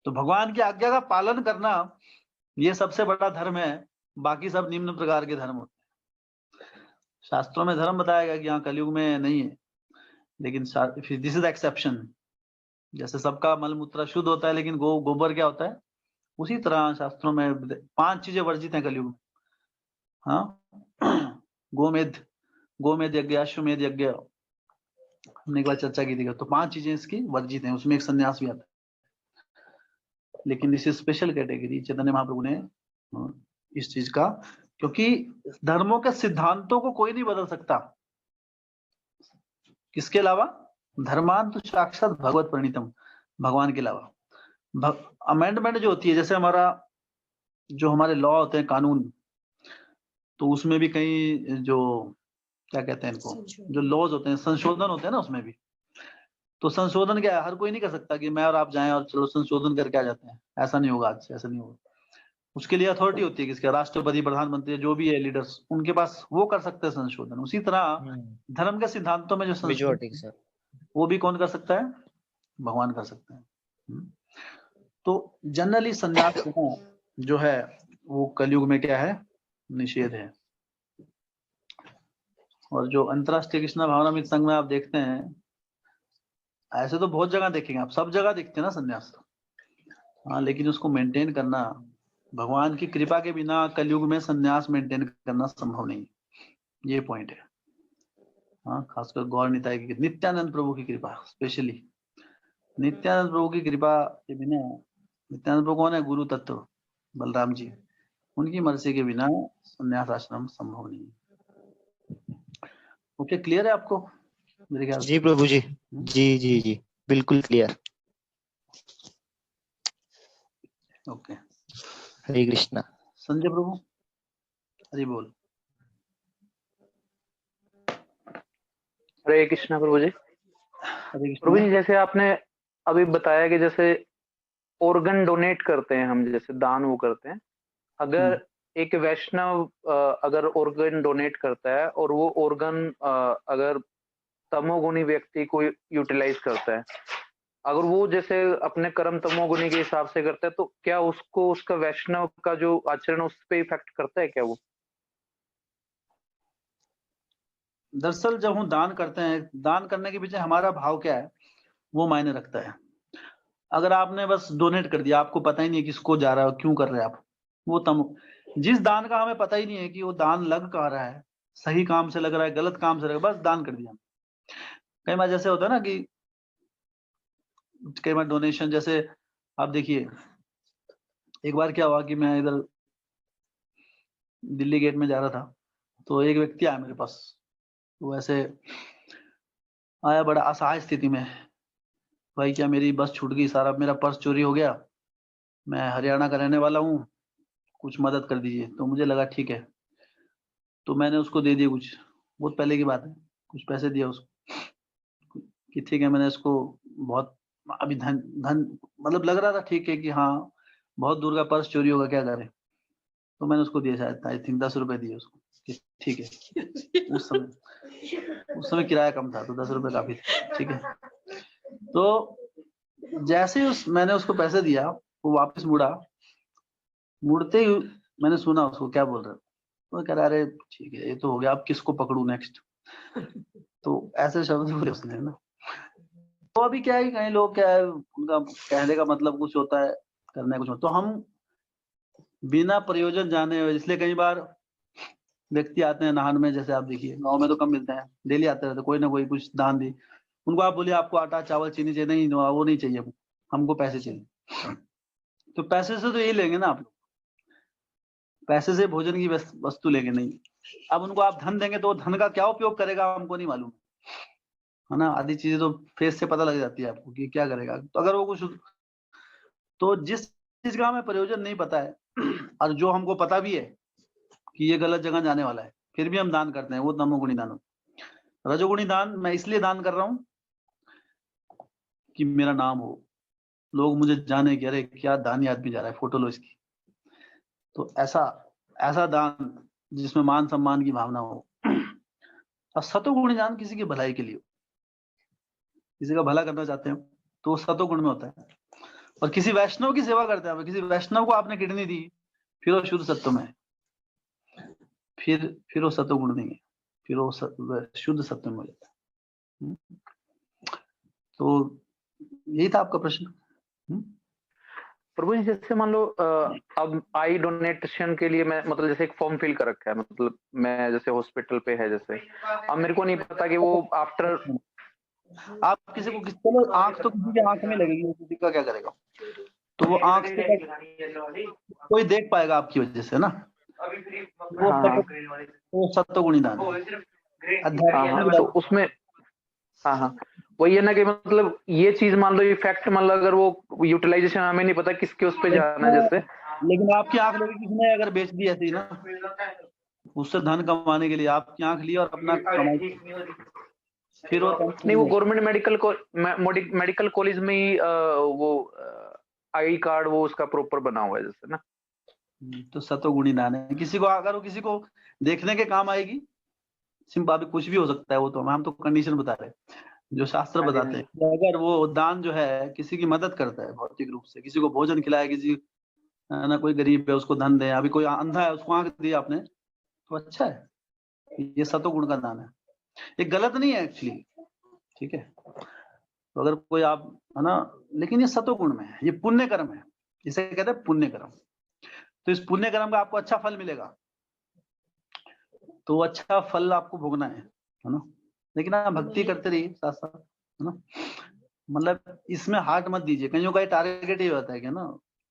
तो भगवान की आज्ञा का पालन करना ये सबसे बड़ा धर्म है, बाकी सब निम्न प्रकार के धर्म होते हैं। शास्त्रों में धर्म बताया गया कि यहाँ कलयुग में नहीं है, लेकिन दिस इज एक्सेप्शन। जैसे सबका मल मूत्र शुद्ध होता है, लेकिन गोबर क्या होता है, उसी तरह शास्त्रों में 5 चीजें वर्जित हैं कलयुग में। हाँ, गोमेद यज्ञ, अश्वमेध यज्ञ, हमने एक बार चर्चा की थी। तो 5 चीजें इसकी वर्जित हैं, उसमें एक संन्यास भी आता है। लेकिन इस स्पेशल कैटेगरी चैतन्य महाप्रभु ने इस चीज का, क्योंकि धर्मों के सिद्धांतों को कोई नहीं बदल सकता, किसके अलावा, धर्मान तो साक्षात भगवत प्रणीतम, भगवान के अलावा। अमेंडमेंट जो होती है, जैसे हमारे लॉ होते हैं, कानून, तो उसमें भी कई जो क्या कहते हैं इनको, जो लॉज होते हैं, संशोधन होते हैं ना, उसमें भी। तो संशोधन क्या है, हर कोई नहीं कर सकता कि मैं और आप जाएं और चलो संशोधन करके आ जाते हैं, ऐसा नहीं होगा आज से, ऐसा नहीं होगा। उसके लिए अथॉरिटी होती है किसके, राष्ट्रपति, प्रधानमंत्री, जो भी है लीडर्स, उनके पास, वो कर सकते हैं संशोधन। उसी तरह धर्म के सिद्धांतों में जो संशोधन, वो भी कौन कर सकता है, भगवान कर सकते हैं। तो जनरली संन्यास जो है वो कलयुग में क्या है, निषेध है। और जो अंतरराष्ट्रीय कृष्णा भावनामृत संघ में आप देखते हैं, ऐसे तो बहुत जगह देखेंगे आप, सब जगह देखते हैं ना संन्यास, हाँ, लेकिन उसको मेंटेन करना, भगवान की कृपा के बिना कलयुग में संन्यास मेंटेन करना संभव नहीं, ये पॉइंट है। हाँ, खासकर गौर निताई की, नित्यानंद प्रभु की कृपा, स्पेशली नित्यानंद प्रभु की कृपा के बिना, नित्यानंद प्रभु कौन है, गुरु तत्व बलराम जी, उनकी मर्जी के बिना संन्यास आश्रम संभव नहीं। ओके, क्लियर है आपको मेरे ख्याल से? जी प्रभु जी, जी बिल्कुल क्लियर। ओके, हरे कृष्णा। संजय प्रभु, हरि बोल। हरे कृष्णा प्रभु जी। हरे प्रभु कृष्णा। जी, जैसे आपने अभी बताया कि जैसे ऑर्गन डोनेट करते हैं हम, जैसे दान वो करते हैं, अगर एक वैष्णव अगर ऑर्गन डोनेट करता है और वो ऑर्गन अगर तमोगुणी व्यक्ति को यूटिलाइज करता है, अगर वो जैसे अपने कर्म तमोगुणी के हिसाब से करता है, तो क्या उसको उसका वैष्णव का जो आचरण उस पर इफेक्ट करता है क्या वो? दरअसल जब हम दान करते हैं, दान करने के पीछे हमारा भाव क्या है, वो मायने रखता है। अगर आपने बस डोनेट कर दिया, आपको पता ही नहीं है किसको जा रहा है, क्यों कर रहे हैं आप, वो जिस दान का हमें पता ही नहीं है कि वो दान लग कहाँ रहा है, सही काम से लग रहा है, गलत काम से लग रहा है, बस दान कर दिया। कई बार जैसे होता है ना कि कई बार डोनेशन, जैसे आप देखिए, एक बार क्या हुआ कि मैं इधर दिल्ली गेट में जा रहा था, तो एक व्यक्ति आया मेरे पास, तो ऐसे आया बड़ा असहाय स्थिति में, भाई क्या मेरी बस छूट गई, सारा मेरा पर्स चोरी हो गया, मैं हरियाणा का रहने वाला हूँ, कुछ मदद कर दीजिए। तो मुझे लगा ठीक है, तो मैंने उसको दे दिया, कुछ बहुत पहले की बात है, कुछ पैसे दिया उसको कि ठीक है, मैंने इसको बहुत अभी धन धन मतलब लग रहा था ठीक है कि हाँ बहुत दूर का पर्स चोरी होगा, क्या करे, तो मैंने उसको दिया, शायद आई थिंक 10 रुपए दिए उसको कि ठीक है। उस समय किराया कम था, तो 10 रुपए काफी थे, ठीक है। तो जैसे ही मैंने उसको पैसे दिया, वो वापस मुड़ते ही मैंने सुना उसको क्या बोल रहा था, वो कह रहा अरे ठीक है, ये तो हो गया, अब किसको पकड़ू नेक्स्ट। तो ऐसे शब्द बोले उसने ना। तो अभी क्या है, कई लोग क्या है, उनका कहने का मतलब कुछ होता है, करने कुछ होता है, तो हम बिना प्रयोजन जाने, इसलिए कई बार व्यक्ति आते हैं नहान में, जैसे आप देखिए गांव में तो कम मिलते हैं, डेली आते रहते, कोई ना कोई कुछ दान दी, उनको आप बोलिए आपको आटा चावल चीनी चाहिए, नहीं वो नहीं चाहिए, हमको पैसे चाहिए। तो पैसे से तो यही लेंगे ना आप लोग, पैसे से भोजन की वस्तु लेंगे नहीं। अब उनको आप धन देंगे तो वो धन का क्या उपयोग करेगा हमको नहीं मालूम, है ना। आधी चीजें तो फेस से पता लग जाती है आपको कि क्या करेगा। तो अगर वो कुछ, तो जिस चीज का हमें प्रयोजन नहीं पता है और जो हमको पता भी है कि ये गलत जगह जाने वाला है, फिर भी हम दान करते हैं, वो तमोगुणी दान होता है। रजोगुणी दान मैं इसलिए दान कर रहा हूँ कि मेरा नाम हो, लोग मुझे जाने कि अरे क्या दानी आदमी जा रहा है, फोटो लो इसकी। तो ऐसा ऐसा दान जिसमें मान सम्मान की भावना हो। और सतोगुणी दान किसी की भलाई के लिए हो, किसी का भला करना चाहते हैं तो वो सतोगुण में होता है। और किसी वैष्णव की सेवा करते हैं, किसी वैष्णव को आपने किडनी दी, फिर वो शुद्ध सत्व में है, फिर वो सतोगुण नहीं है, फिर वो शुद्ध सत्व में हो जाता है। तो यही था आपका प्रश्न। प्रभु जी, जैसे मान लो अब आई डोनेशन के लिए मैं मतलब जैसे एक फॉर्म फिल कर रखा है, मतलब मैं जैसे हॉस्पिटल पे है जैसे, अब मेरे को नहीं पता कि वो आफ्टर आप किसी को चलो आंख तो किसी की आंख में लगेगी, किसी का क्या करेगा, तो वो आंख से कोई देख पाएगा आपकी वजह से ना, वो सत्वगुणी दान है। तो उसमें हाँ वही है ना कि मतलब ये चीज मान लो इफेक्ट, मतलब अगर वो यूटिलाइजेशन हमें नहीं पता किसके उस पे जाना है जैसे, लेकिन आपकी आंख लगी किसने अगर बेच दी ऐसी ना, उससे धन कमाने के लिए आपकी आंख ली और अपना कमाई, फिर वो नहीं वो गवर्नमेंट मेडिकल कॉलेज में ही वो आई कार्ड वो उसका प्रॉपर बना हुआ है जैसे ना। तो सतोगुणी दान है। किसी को अगर वो किसी को देखने के काम आएगी, सिंपल अभी कुछ भी हो सकता है, वो तो हम तो कंडीशन बता रहे हैं जो शास्त्र बताते हैं कि अगर वो दान जो है किसी की मदद करता है भौतिक रूप से, किसी को भोजन खिलाए, किसी ना कोई गरीब है उसको धन दे, अभी कोई अंधा है उसको आंख दी आपने, तो अच्छा है, ये सतोगुण का दान है, ये गलत नहीं है एक्चुअली, ठीक है। तो अगर कोई आप, है ना, लेकिन ये सतोगुण में है, ये पुण्य कर्म है, इसे कहते हैं पुण्य कर्म। तो इस पुण्य कर्म का आपको अच्छा फल मिलेगा, तो अच्छा फल आपको भोगना है ना। लेकिन आप भक्ति करते रहिए साथ साथ, है ना। मतलब इसमें हार्ट मत दीजिए, कईयों का टारगेट ये होता है कि ना,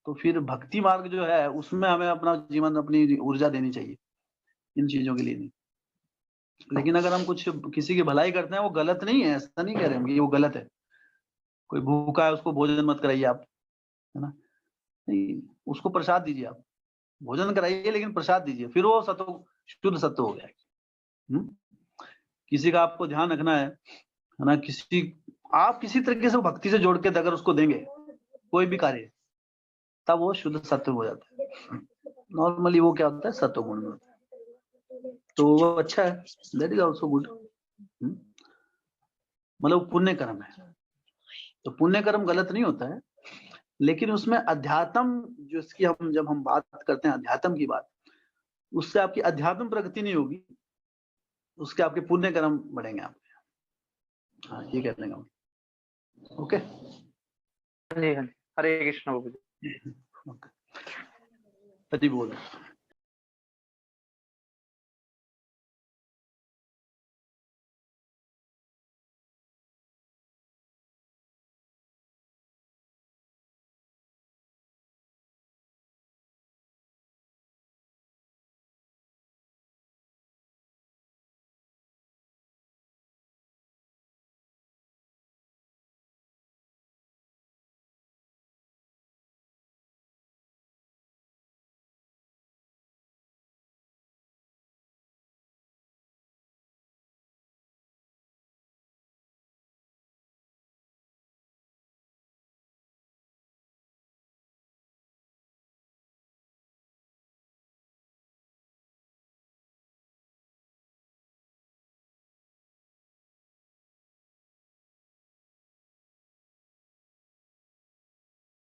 तो फिर भक्ति मार्ग जो है उसमें हमें अपना जीवन, अपनी ऊर्जा देनी चाहिए, इन चीजों के लिए नहीं। लेकिन अगर हम कुछ किसी की भलाई करते हैं, वो गलत नहीं है, ऐसा नहीं कह रहे हम कि वो गलत है। कोई भूखा है उसको भोजन मत कराइए आप, है ना, नहीं, उसको प्रसाद दीजिए आप, भोजन कराइए लेकिन प्रसाद दीजिए, फिर वो सत्व, शुद्ध सत्व हो गया। किसी का आपको ध्यान रखना है ना, किसी आप किसी तरीके से भक्ति से जोड़ के अगर उसको देंगे कोई भी कार्य, तब वो शुद्ध सत्व हो जाता है। नॉर्मली वो क्या होता है, सत्व गुण में होता है, तो वो अच्छा है, दैट इज आल्सो गुड। मतलब पुण्य कर्म है, तो पुण्य कर्म गलत नहीं होता है, लेकिन उसमें अध्यात्म जो इसकी हम जब हम बात करते हैं अध्यात्म की बात, उससे आपकी अध्यात्म प्रगति नहीं होगी, उसके आपके पुण्य कर्म बढ़ेंगे आपके। हाँ, ये कहने का ओके। जी हाँ, हरे कृष्ण बाबू जी। हरि बोल।